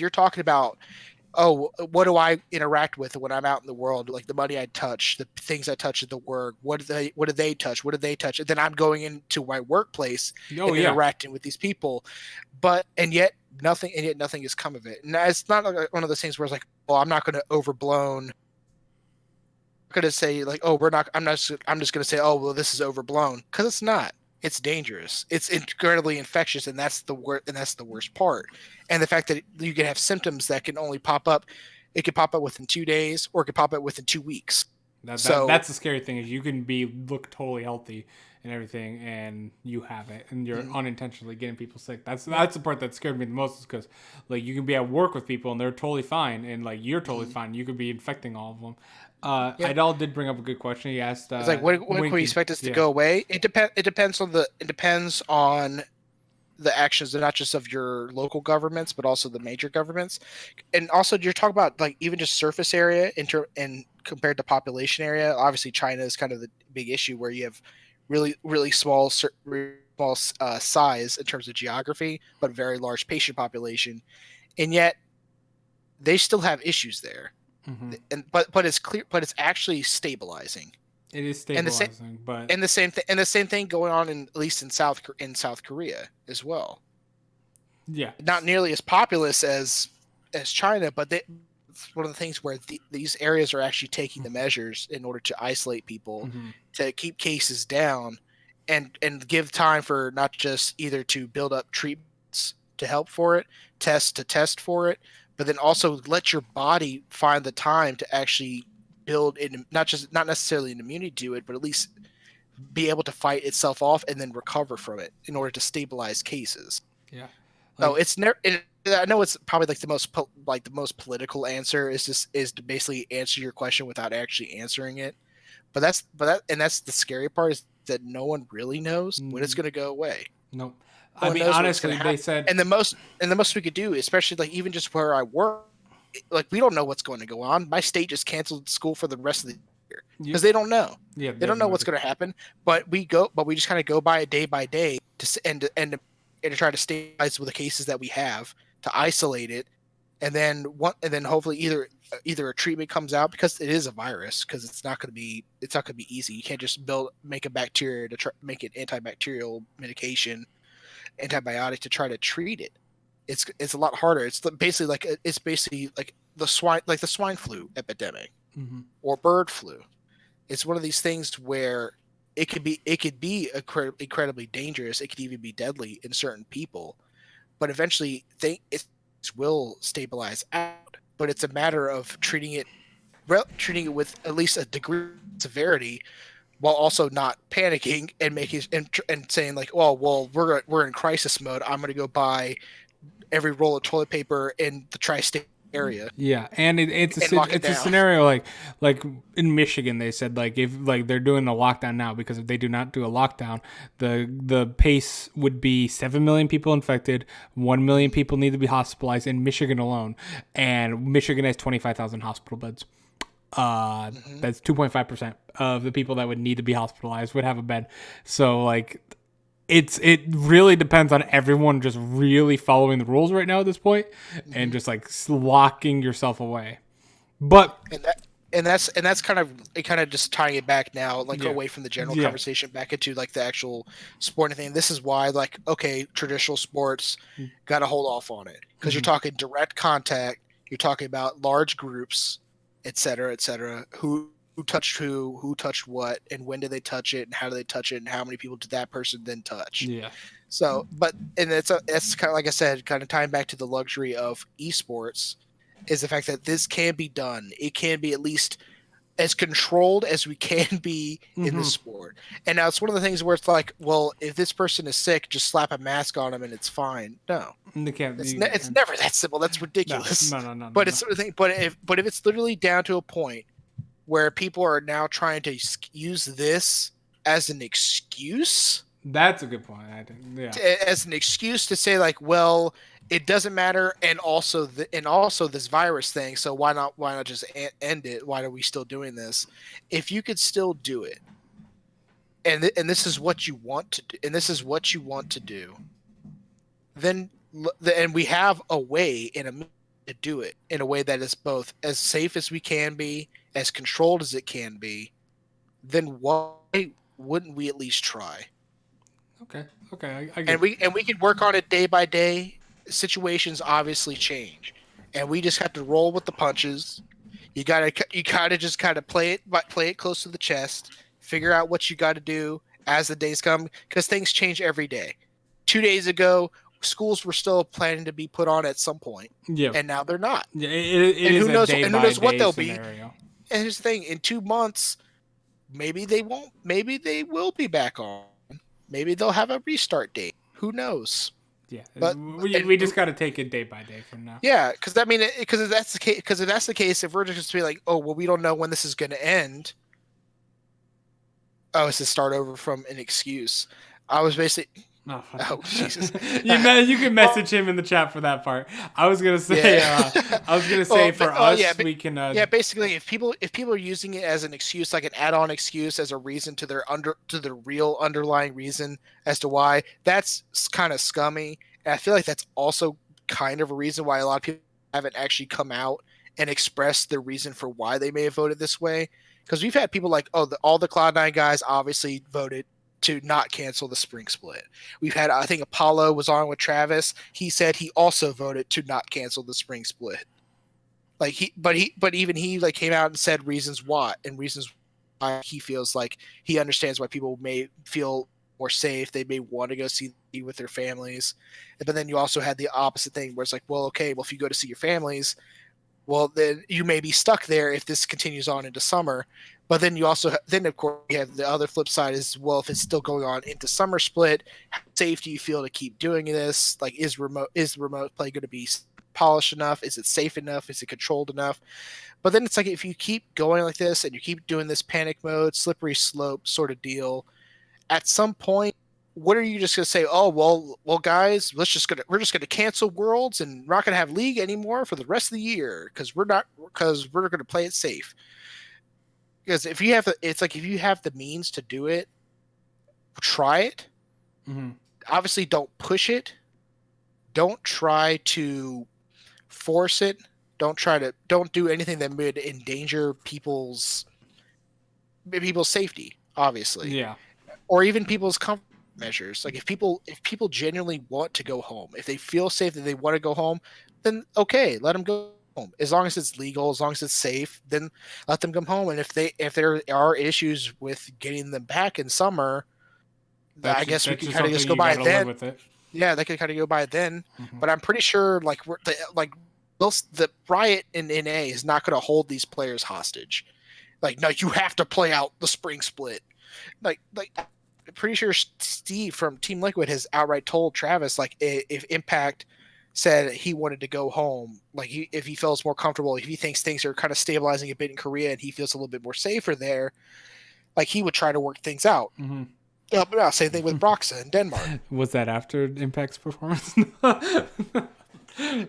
talking about, oh, what do I interact with when I'm out in the world? Like the money I touch, the things I touch at the work. What do they touch? And then I'm going into my workplace and interacting with these people. And yet nothing has come of it. And it's not like one of those things where it's like, well, I'm not going to overblown. I'm going to say like, oh, I'm just going to say, oh, well, this is overblown, because it's not. It's dangerous. It's incredibly infectious, and that's the worst part. And the fact that you can have symptoms that can only pop up, it could pop up within 2 days, or it could pop up within 2 weeks. That's the scary thing is you can look totally healthy and everything, and you have it, and you're unintentionally getting people sick. That's the part that scared me the most, is because like you can be at work with people and they're totally fine, and like you're totally fine. You could be infecting all of them. Idol did bring up a good question. He asked, it's like, when can we expect this to go away? It depends on the actions, not just of your local governments, but also the major governments. And also, you're talking about like even just surface area and compared to population area. Obviously, China is kind of the big issue where you have really small size in terms of geography, but very large patient population, and yet they still have issues there. Mm-hmm. But it's clear, but it's actually stabilizing. It is stabilizing, and the same thing going on at least in South Korea as well. Yeah, not nearly as populous as China, but it's one of the things where these areas are actually taking the measures in order to isolate people, to keep cases down, and give time for not just either to build up treatments to help for it, test for it, but then also let your body find the time to actually build in not necessarily an immunity to it, but at least be able to fight itself off and then recover from it in order to stabilize cases. Yeah. It's never. I know it's probably like the most political answer is to basically answer your question without actually answering it. But that's the scary part, is that no one really knows when it's going to go away. Nope. I mean, honestly, they said, and the most we could do, especially like even just where I work, like we don't know what's going to go on. My state just canceled school for the rest of the year because they don't know. Yeah, they don't know what's going to happen. But we just kind of go by it day by day to try to stabilize with the cases that we have, to isolate it, and then hopefully either a treatment comes out, because it is a virus, because it's not going to be easy. You can't just make a bacteria to make an antibacterial medication, antibiotic to try to treat it. It's a lot harder. It's basically like the swine flu epidemic, or bird flu. It's one of these things where it could be incredibly dangerous. It could even be deadly in certain people, but eventually it will stabilize out. But it's a matter of treating it with at least a degree of severity, while also not panicking and making and saying like, well, we're in crisis mode. I'm going to go buy every roll of toilet paper in the tri-state area. Yeah, and it's a scenario like in Michigan, they said like if like they're doing the lockdown now, because if they do not do a lockdown, the pace would be 7 million people infected, 1 million people need to be hospitalized in Michigan alone, and Michigan has 25,000 hospital beds. That's 2.5% of the people that would need to be hospitalized would have a bed. So like it really depends on everyone just really following the rules right now at this point, and just like locking yourself away. But and that's kind of just tying it back now, like away from the general conversation back into like the actual sporting thing. This is why, like, okay, traditional sports got to hold off on it, because you're talking direct contact, you're talking about large groups, et cetera, who touched who touched what, and when did they touch it, and how do they touch it, and how many people did that person then touch. So it's kind of like I said, kind of tying back to the luxury of esports, is the fact that this can be done. It can be at least as controlled as we can be in the sport. And now it's one of the things where it's like, well, if this person is sick, just slap a mask on them and it's fine. No, it's never that simple. That's ridiculous. No. But it's sort of thing. But if it's literally down to a point where people are now trying to use this as an excuse. That's a good point. I think, as an excuse to say like, well, it doesn't matter, and also this virus thing. So why not just end it? Why are we still doing this? If you could still do it, and this is what you want to do, then and we have a way to do it in a way that is both as safe as we can be, as controlled as it can be, then why wouldn't we at least try? Okay. And we can work on it day by day. Situations obviously change, and we just have to roll with the punches. You gotta just kind of play it close to the chest. Figure out what you got to do as the days come, because things change every day. 2 days ago, schools were still planning to be put on at some point, Yeah. and now they're not. Yeah, it And is who a knows? day And who by knows what day they'll be? scenario. And here's the thing: in 2 months, maybe they won't. Maybe they will be back on. Maybe they'll have a restart date. Who knows? Yeah, But we just got to take it day by day from now. yeah, because I mean, because if that's the case, if we're just be like, oh well, we don't know when this is going to end. Oh, it's to start over from an excuse. I was basically. Oh Jesus! You can message him in the chat for that part. I was gonna say, for us, yeah, we can. Yeah, basically, if people are using it as an excuse, like an add-on excuse, as a reason to the real underlying reason as to why, that's kind of scummy. And I feel like that's also kind of a reason why a lot of people haven't actually come out and expressed their reason for why they may have voted this way. Because we've had people like, all the Cloud9 guys obviously voted to not cancel the spring split. We've had, I think Apollo was on with Travis. He said he also voted to not cancel the spring split. But even he like came out and said reasons why he feels like he understands why people may feel more safe. They may want to go see with their families. But then you also had the opposite thing where it's like, well, okay, well, if you go to see your families, well, then you may be stuck there if this continues on into summer. But then of course, you have the other flip side is, well, if it's still going on into summer split, how safe do you feel to keep doing this? Like, is remote play going to be polished enough? Is it safe enough? Is it controlled enough? But then it's like, if you keep going like this and you keep doing this panic mode, slippery slope sort of deal, at some point, what are you just going to say? Oh, well, guys, we're just going to cancel Worlds and we're not going to have League anymore for the rest of the year because we're going to play it safe. Because if you have the means to do it, try it. Mm-hmm. Obviously, don't push it. Don't try to force it. Don't do anything that would endanger people's safety. Obviously, yeah, or even people's comfort measures. Like if people genuinely want to go home, if they feel safe that they want to go home, then okay, let them go home. As long as it's legal, as long as it's safe, then let them come home. And if there are issues with getting them back in summer, I guess we can kind of just go by then. Yeah, they could kind of go by then. Mm-hmm. But I'm pretty sure the riot in NA is not going to hold these players hostage. Like, no, you have to play out the spring split. Like I'm pretty sure Steve from Team Liquid has outright told Travis, like, if Impact said he wanted to go home, like if he feels more comfortable, if he thinks things are kind of stabilizing a bit in Korea and he feels a little bit more safer there, like he would try to work things out. Mm-hmm. But same thing with Broxa in Denmark. Was that after Impact's performance?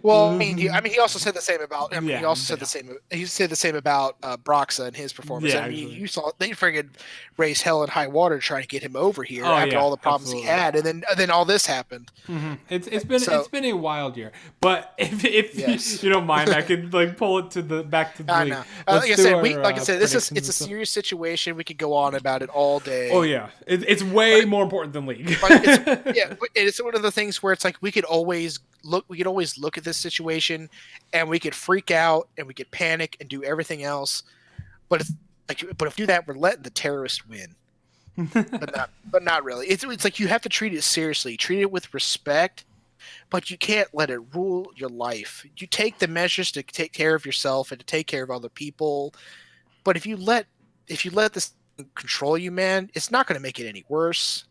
Well, I mean, he also said the same about. He said the same about Broxa and his performance. Yeah, you saw they friggin' raised hell and high water trying to get him over here after all the problems he had, and then all this happened. Mm-hmm. It's been a wild year, but if you don't mind, I could like pull it back to the league. Like I said, it's a serious situation. We could go on about it all day. Oh yeah, it's way more important than league. It's one of the things where it's like we could always look at this situation and we could freak out and we could panic and do everything else, but if we do that, we're letting the terrorists win. but not really. It's like you have to treat it seriously, treat it with respect, but you can't let it rule your life. You take the measures to take care of yourself and to take care of other people, but if you let this control you, man, it's not going to make it any worse.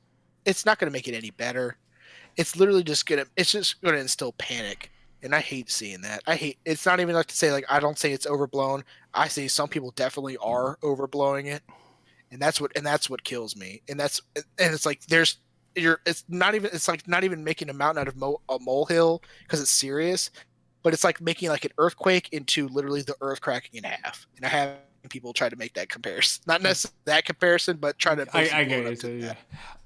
It's not going to make it any better. It's literally just gonna instill panic, and I hate seeing that. It's not even like to say, like, I don't say it's overblown. I say some people definitely are overblowing it, and that's what kills me. And it's like it's not even making a mountain out of a molehill because it's serious, but it's like making like an earthquake into literally the earth cracking in half. And I have people try to make that comparison, not necessarily that comparison, but try to. I get it. Yeah.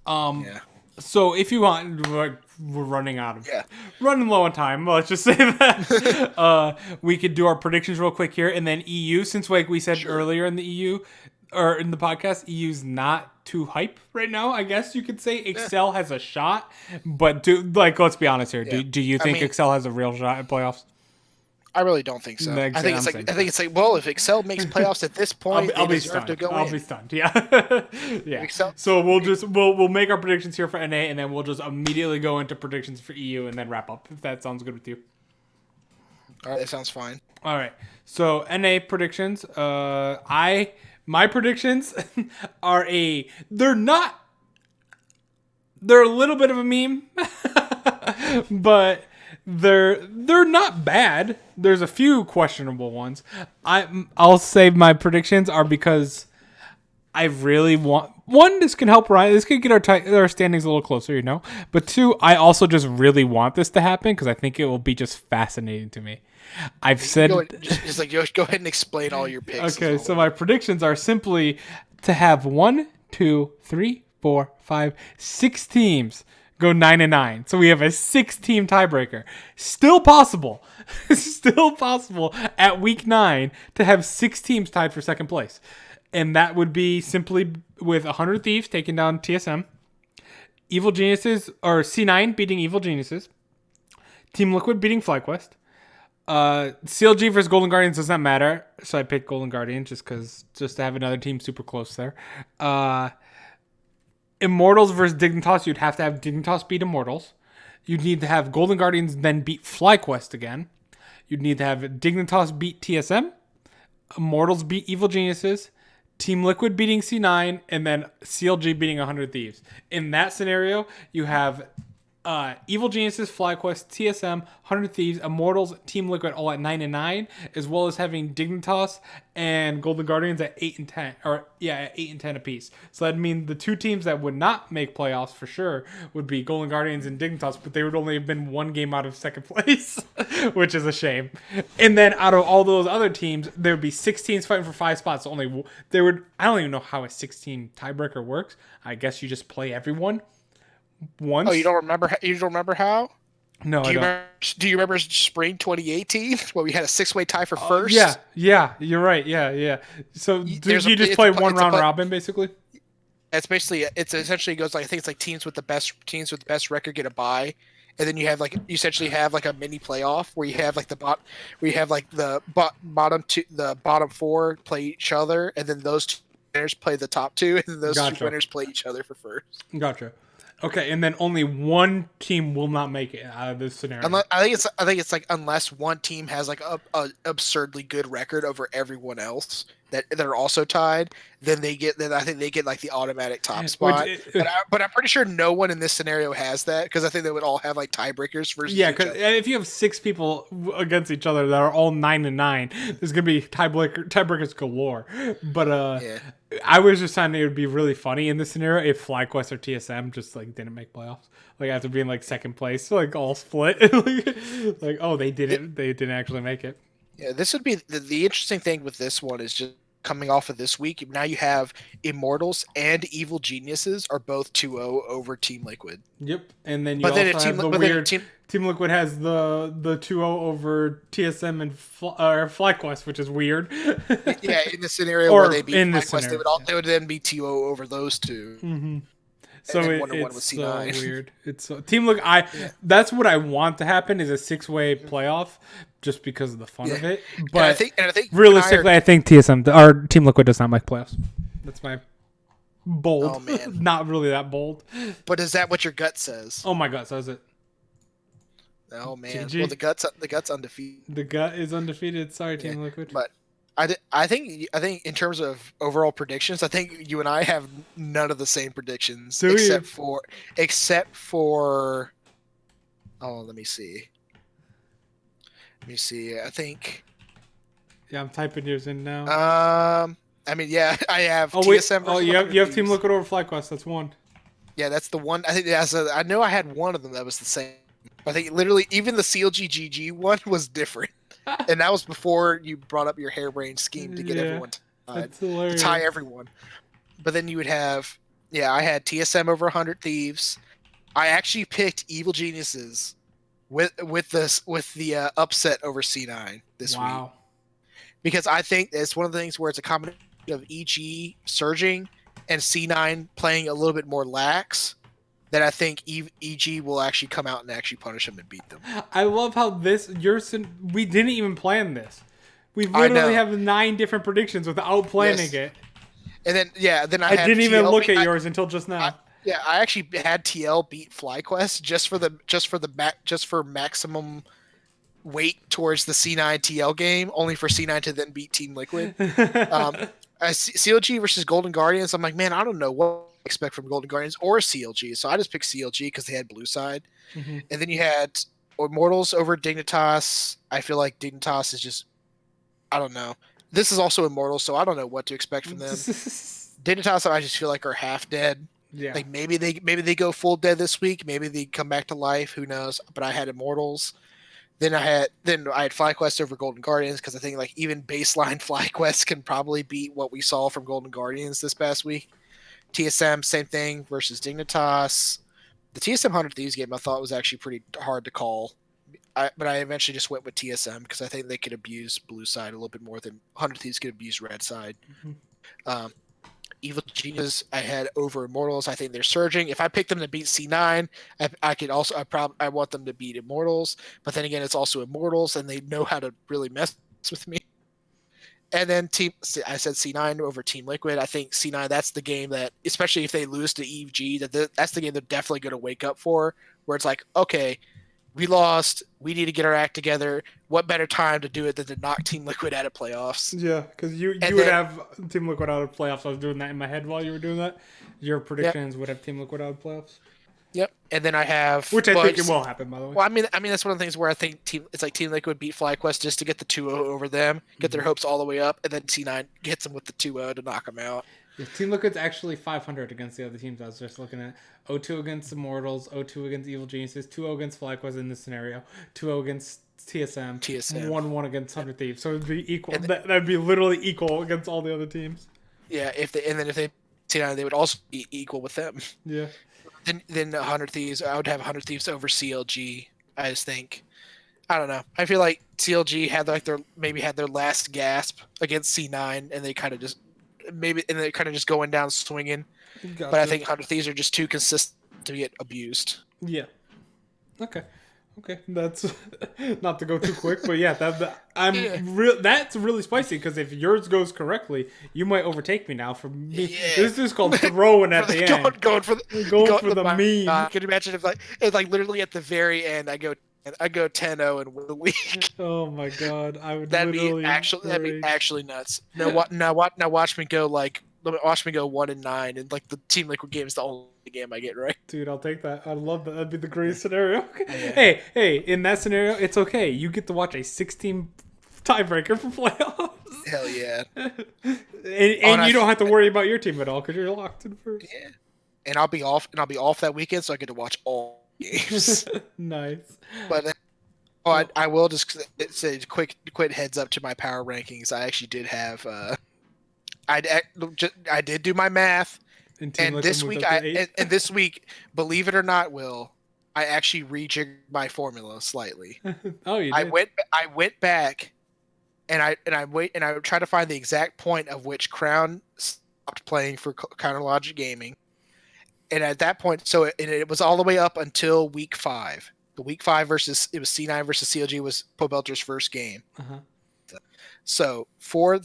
Yeah. So if you want, we're running running low on time. Let's just say that we could do our predictions real quick here, and then EU. Since like we said earlier in the EU or in the podcast, EU's not too hype right now. I guess you could say Excel has a shot, but let's be honest here. Do you think Excel has a real shot at playoffs? I really don't think so. Next, I think it's I'm like saying I think it's like well, if Excel makes playoffs at this point, I'll they be deserve stunned. to go I'll in. be stunned. Yeah, yeah. Excel- So we'll make our predictions here for NA, and then we'll just immediately go into predictions for EU, and then wrap up. If that sounds good with you. All right, that sounds fine. All right. So NA predictions. My predictions are they're a little bit of a meme, but they're not bad. There's a few questionable ones. I'll say my predictions are because I really want one. This can help Ryan. This could get our standings a little closer, you know. But two, I also just really want this to happen because I think it will be just fascinating to me. I've said Go ahead and explain all your picks. okay. So my predictions are simply to have 1, 2, 3, 4, 5, 6 teams go 9-9. So we have a 6-team tiebreaker. Still possible. Still possible at week 9 to have 6 teams tied for second place. And that would be simply with 100 Thieves taking down TSM, Evil Geniuses, or C9 beating Evil Geniuses, Team Liquid beating FlyQuest. CLG versus Golden Guardians does not matter, so I picked Golden Guardians just to have another team super close there. Immortals versus Dignitas, you'd have to have Dignitas beat Immortals. You'd need to have Golden Guardians then beat FlyQuest again. You'd need to have Dignitas beat TSM, Immortals beat Evil Geniuses, Team Liquid beating C9, and then CLG beating 100 Thieves. In that scenario, you have Evil Geniuses, FlyQuest, TSM, 100 Thieves, Immortals, Team Liquid all at 9-9, as well as having Dignitas and Golden Guardians at 8-10, at 8-10 apiece. So that'd mean the two teams that would not make playoffs for sure would be Golden Guardians and Dignitas, but they would only have been one game out of second place, which is a shame. And then out of all those other teams, there would be 6 teams fighting for 5 spots. I don't even know how a 16 tiebreaker works. I guess you just play everyone once. Oh, you don't remember? You don't remember how? No, I don't. Do you remember spring 2018 where we had a 6-way tie for first? Yeah, you're right. Yeah. So you just play one round robin basically? It's essentially goes like I think it's like teams with the best record get a bye, and then you essentially have like a mini playoff where you have like the bottom 4 play each other, and then those 2 winners play the top 2, and then those 2 winners play each other for first. Gotcha. Okay, and then only one team will not make it out of this scenario. I think it's like unless one team has like a absurdly good record over everyone else that are also tied, then I think they get like the automatic top spot. But I'm pretty sure no one in this scenario has that because I think they would all have like tiebreakers versus yeah. Because if you have 6 people against each other that are all 9-9, there's gonna be tiebreakers galore. But I was just saying it would be really funny in this scenario if FlyQuest or TSM just like didn't make playoffs, like after being like second place, like all split. Like oh they didn't actually make it. Yeah, this would be the interesting thing with this one is just coming off of this week. Now you have Immortals and Evil Geniuses are both 2-0 over Team Liquid. Yep, and then Team Liquid has the 2-0 over TSM and FlyQuest, which is weird. Yeah, in the scenario where they beat FlyQuest, they would then be 2-0 over those two. Mm-hmm. So it's so weird. It's Team Liquid. That's what I want to happen is a 6-way playoff, just because of the fun of it. But I think realistically, I think TSM or Team Liquid does not make playoffs. That's my bold. Oh man, not really that bold. But is that what your gut says? Oh my gut says it. Oh man, well the gut's undefeated. The gut is undefeated. Sorry, Team Liquid. But I think in terms of overall predictions, I think you and I have none of the same predictions except for let me see. I think I'm typing yours in now. I mean, yeah, I have TSM. You have Team Liquid over FlyQuest. That's one. Yeah, that's the one. I think I know I had one of them that was the same. I think literally even the CLG GG one was different. And that was before you brought up your harebrained scheme to get everyone to tie everyone. But then you would have, I had TSM over 100 Thieves. I actually picked Evil Geniuses with the upset over C9 this week. Because I think it's one of the things where it's a combination of EG surging and C9 playing a little bit more lax. that I think EG will actually come out and actually punish them and beat them. I love how we didn't even plan this. We I literally know. have 9 different predictions without planning it. And then I I had didn't even TL look at yours until just now. I actually had TL beat FlyQuest just for maximum weight towards the C9 TL game, only for C9 to then beat Team Liquid. CLG versus Golden Guardians, I'm like, man, I don't know what to expect from Golden Guardians or CLG, so I just picked CLG because they had blue side. Mm-hmm. And then you had Immortals over Dignitas. I feel like Dignitas is just, I don't know. This is also Immortals, so I don't know what to expect from them. Dignitas, I just feel like are half dead. Yeah. Like maybe they go full dead this week. Maybe they come back to life. Who knows? But I had Immortals. Then I had FlyQuest over Golden Guardians because I think like even baseline FlyQuest can probably beat what we saw from Golden Guardians this past week. TSM, same thing versus Dignitas. The TSM 100 Thieves game I thought was actually pretty hard to call. But I eventually just went with TSM because I think they could abuse blue side a little bit more than 100 Thieves could abuse red side. Mm-hmm. Evil Genius I had over Immortals. I think they're surging. If I pick them to beat C9, I want them to beat Immortals. But then again, it's also Immortals, and they know how to really mess with me. And then I said C9 over Team Liquid. I think C9, that's the game that, especially if they lose to EG, that's the game they're definitely going to wake up for, where it's like, okay, we lost. We need to get our act together. What better time to do it than to knock Team Liquid out of playoffs? Yeah, because you would have Team Liquid out of playoffs. I was doing that in my head while you were doing that. Your predictions would have Team Liquid out of playoffs. Yep, and then I have, which I think it will happen, by the way. Well, I mean that's one of the things where I think it's like Team Liquid beat FlyQuest just to get the 2-0 over them, get their hopes all the way up, and then C9 hits them with the 2-0 to knock them out. Yeah, Team Liquid's actually 500 against the other teams. I was just looking at 0-2 against Immortals, 0-2 against Evil Geniuses, 2-0 against FlyQuest in this scenario, 2-0 against TSM, 1-1 against 100 Thieves. So it'd be equal. That'd be literally equal against all the other teams. Yeah, if they C9, they would also be equal with them. Yeah. Then 100 Thieves, I would have 100 Thieves over CLG. I just think, I don't know. I feel like CLG had their last gasp against C9, and they kind of just going down swinging. Gotcha. But I think 100 Thieves are just too consistent to get abused. Yeah. Okay. That's not to go too quick, but yeah, that's really spicy because if yours goes correctly, you might overtake me now. For me, this is called throwing at the end. Going for the meme. Can you imagine if like literally at the very end, I go 10-0 and win the week. Oh my god, that'd be actually nuts. Now watch me go 1-9, and like the Team Liquid game is the only game I get right. Dude, I'll take that. I love that. That'd be the greatest scenario. Yeah. Hey, in that scenario, it's okay. You get to watch a 16 tiebreaker for playoffs. Hell yeah. and you don't have to worry about your team at all because you're locked in first. Yeah. And I'll be off that weekend, so I get to watch all games. Nice. But I will just say quick heads up to my power rankings. I actually did have I did do my math, and this week, believe it or not, Will, I actually rejigged my formula slightly. Oh, you did. I went back, and I tried to find the exact point of which Crown stopped playing for Counterlogic Gaming, and at that point, so it was all the way up until week 5. The week 5 versus C9 versus CLG was Pobelter's first game. Uh-huh. So for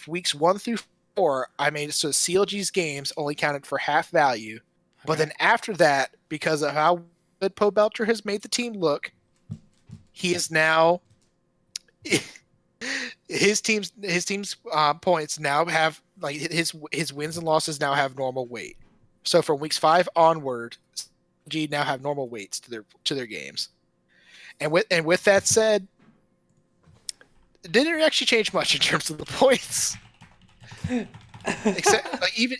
weeks 1 through 4, I made it so CLG's games only counted for half value. Okay. But then after that, because of how good Pobelter has made the team look, he is now his team's points now have like his wins and losses now have normal weight. So from weeks 5 onward, CLG now have normal weights to their games. And with that said, it didn't actually change much in terms of the points. Except like even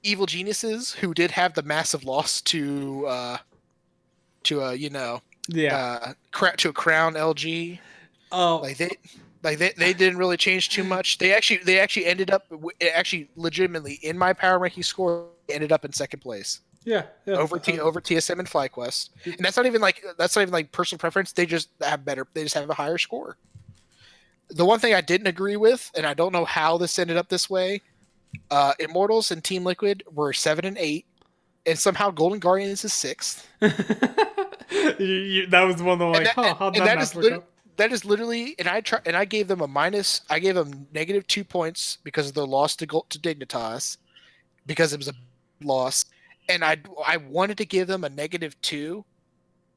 Evil Geniuses, who did have the massive loss to a Crown LG. Oh, they didn't really change too much. They actually ended up legitimately in my power ranking score ended up in second place. Yeah. Over TSM and FlyQuest, and that's not even like personal preference. They just have a higher score. The one thing I didn't agree with, and I don't know how this ended up this way, Immortals and Team Liquid were 7 and 8, and somehow Golden Guardians is sixth. That was one of the like, how'd that not work out? That is literally, and I gave them a minus. I gave them -2 points because of their loss to Dignitas, because it was a loss, and I wanted to give them a -2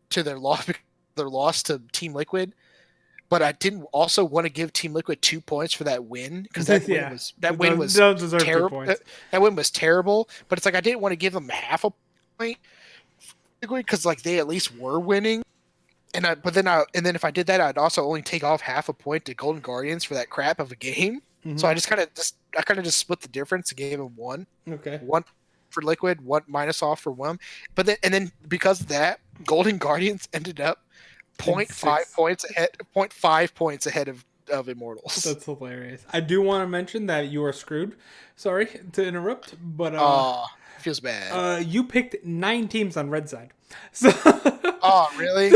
to their loss to Team Liquid, but I didn't also want to give Team Liquid 2 points for that win, because that win was terrible. That win was terrible, but it's like I didn't want to give them half a point because like they at least were winning. But then if I did that, I'd also only take off half a point to Golden Guardians for that crap of a game. Mm-hmm. So I kind of just split the difference and gave them one. Okay. One for Liquid, one minus off for one. But then because of that, Golden Guardians ended up 0.5 points ahead of Immortals. That's hilarious. I do want to mention that you are screwed. Sorry to interrupt, but feels bad. You picked 9 teams on red side. So oh, really?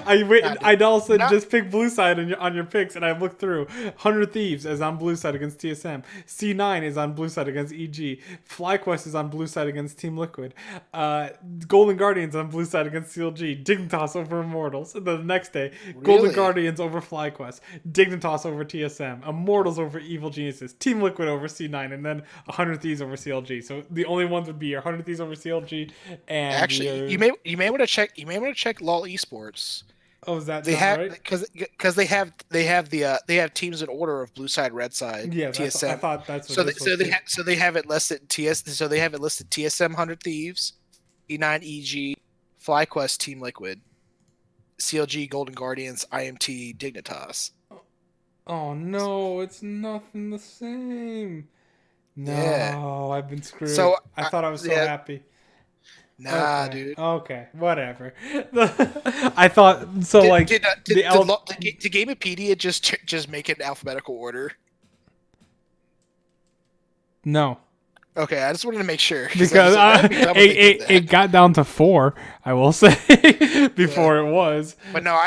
I'd also just pick blue side on your picks, and I looked through. 100 Thieves is on blue side against TSM. C9 is on blue side against EG. FlyQuest is on blue side against Team Liquid. Golden Guardians on blue side against CLG. Dignitas over Immortals. The next day, really? Golden Guardians over FlyQuest. Dignitas over TSM. Immortals over Evil Geniuses. Team Liquid over C9, and then 100 Thieves over CLG. So the only ones would be your 100 Thieves over CLG and actually you may want to check LOL Esports. Oh, is that they have right? Because they have teams in order of blue side, red side. Yeah, TSM. I thought that's what so they have it listed TSM 100 Thieves, E9 EG, FlyQuest, Team Liquid, CLG, Golden Guardians, IMT, Dignitas. Oh no, it's nothing the same. No, yeah. I've been screwed. So I thought I was so happy. Nah, okay. Dude. Okay, whatever. I thought so. Did Gamepedia just make it in alphabetical order? No. Okay, I just wanted to make sure because it got down to 4. I will say before it was. But no,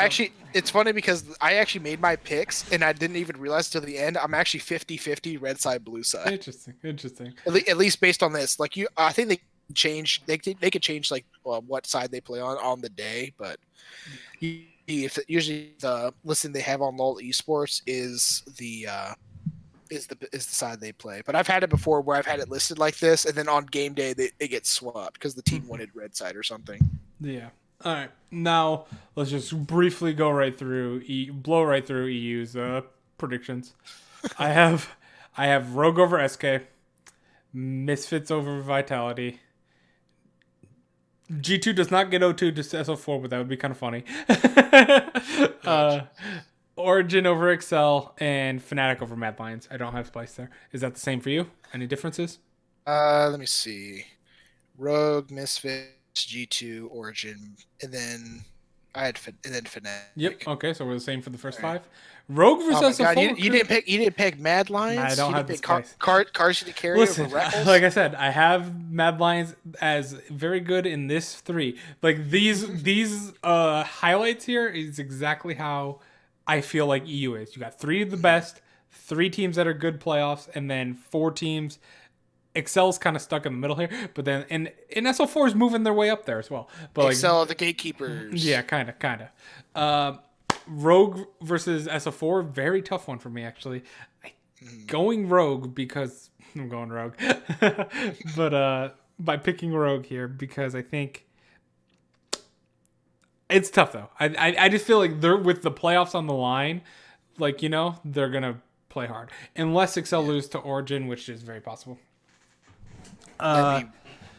it's funny because I actually made my picks and I didn't even realize till the end. I'm actually 50-50 red side, blue side. Interesting. At least based on this, like I think they change. They could change like what side they play on the day, but usually the listing they have on LOL Esports is the side they play. But I've had it before where I've had it listed like this, and then on game day they get swapped because the team wanted red side or something. Yeah. All right. Now let's just briefly blow right through EU's predictions. I have Rogue over SK, Misfits over Vitality. G2 does not get O2 to SO4, but that would be kind of funny. Origin over Excel, and Fnatic over Mad Lions. I don't have Splice there. Is that the same for you? Any differences? Let me see. Rogue, Misfits, G2, Origin, and then Fnatic. Yep. Okay, so we're the same for the first 5. Rogue versus SO4. You didn't pick Mad Lions. I don't have the Splice. Cars to carry. Listen, like I said, I have Mad Lions as very good in this 3. Like these highlights here is exactly how I feel like EU is. You got 3 of the best, 3 teams that are good playoffs, and then 4 teams. Excel's kind of stuck in the middle here, but then and SO4 is moving their way up there as well. But Excel, the gatekeepers. Yeah, kind of. Rogue versus SO4, very tough one for me actually. Going Rogue because I'm going Rogue, but by picking Rogue here because I think. It's tough though. I just feel like they're with the playoffs on the line, like they're gonna play hard unless Excel lose to Origin, which is very possible. I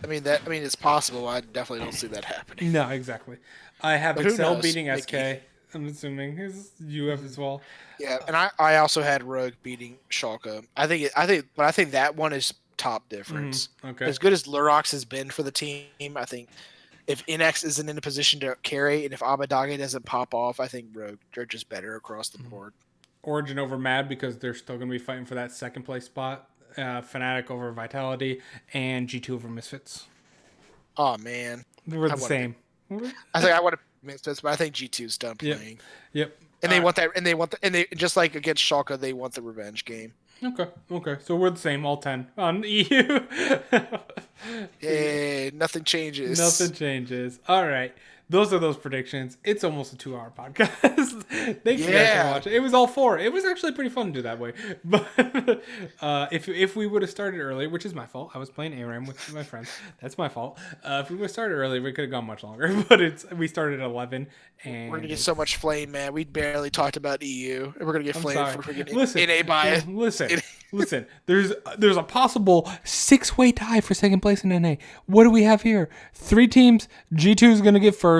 mean it's possible. I definitely don't see that happening. No, exactly. I have Excel beating SK. I'm assuming you have as well. Yeah, and I also had Rogue beating Schalke. I think that one is top difference. Okay. As good as Lurox has been for the team, I think. If NX isn't in a position to carry, and if Abadage doesn't pop off, I think Rogue are just better across the board. Origin over Mad because they're still going to be fighting for that second place spot. Fnatic over Vitality, and G2 over Misfits. Oh man, we're the same. I think I want to Misfits, but I think G2's done playing. Yep. And they want that, and they just like against Schalke, they want the revenge game. Okay. So we're the same, all 10 on EU. Hey, nothing changes. Nothing changes. All right. Those are those predictions. It's almost a 2-hour podcast. Thank you guys for Yeah. watching. It was all 4. It was actually pretty fun to do that way. But if we would have started earlier, which is my fault, I was playing ARAM with my friends. That's my fault. If we would have started earlier, we could have gone much longer. But we started at 11, and We're gonna get so much flame, man. We barely talked about EU, and we're gonna get I'm flamed sorry. for getting Listen, NA bias. listen. There's a possible 6-way tie for second place in NA. What do we have here? 3 teams. G2 is gonna get first.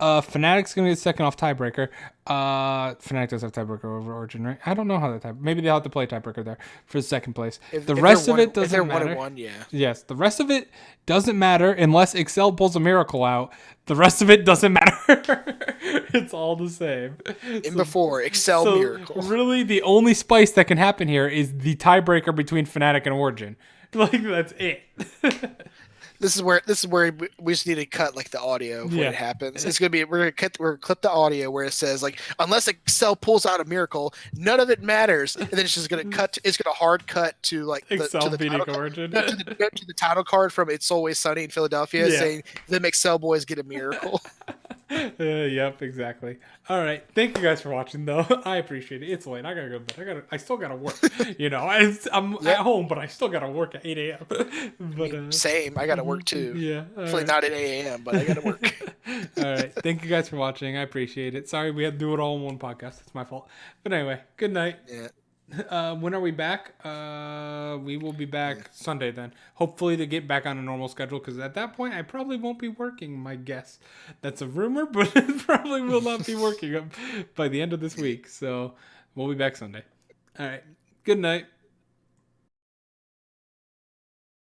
Fnatic's gonna get second off tiebreaker. Fnatic does have tiebreaker over Origin, right? I don't know how that tie. Maybe they'll have to play tiebreaker there for the second place. If Rest they're of it if doesn't they're matter. 1-1, yeah. Yes, the rest of it doesn't matter unless Excel pulls a miracle out. The rest of it doesn't matter. It's all the same. In before Excel miracle. Really, the only spice that can happen here is the tiebreaker between Fnatic and Origin. Like, that's it. This is where we just need to cut like the audio when Yeah. it happens. It's gonna be we're gonna clip the audio where it says like unless Excel pulls out a miracle, none of it matters, and then it's just gonna cut. It's gonna hard cut to like Excel to the beating title, Origin. to the title card from It's Always Sunny in Philadelphia Yeah. saying them Excel boys get a miracle. Yep, exactly. All right, thank you guys for watching, though. I appreciate it. It's late. I gotta go to bed. I still gotta work. I'm Yep. at home, but I still gotta work at 8 a.m. But Same. I gotta work too. yeah. all Hopefully right. not at 8 a.m., but I gotta work. All right. Thank you guys for watching. I appreciate it. Sorry we had to do it all in one podcast. It's my fault. But anyway, good night. Yeah. When are we back? We will be back Sunday then. Hopefully to get back on a normal schedule, because at that point I probably won't be working. My guess. That's a rumor, but it probably will not be working by the end of this week. So we'll be back Sunday. All right. Good night.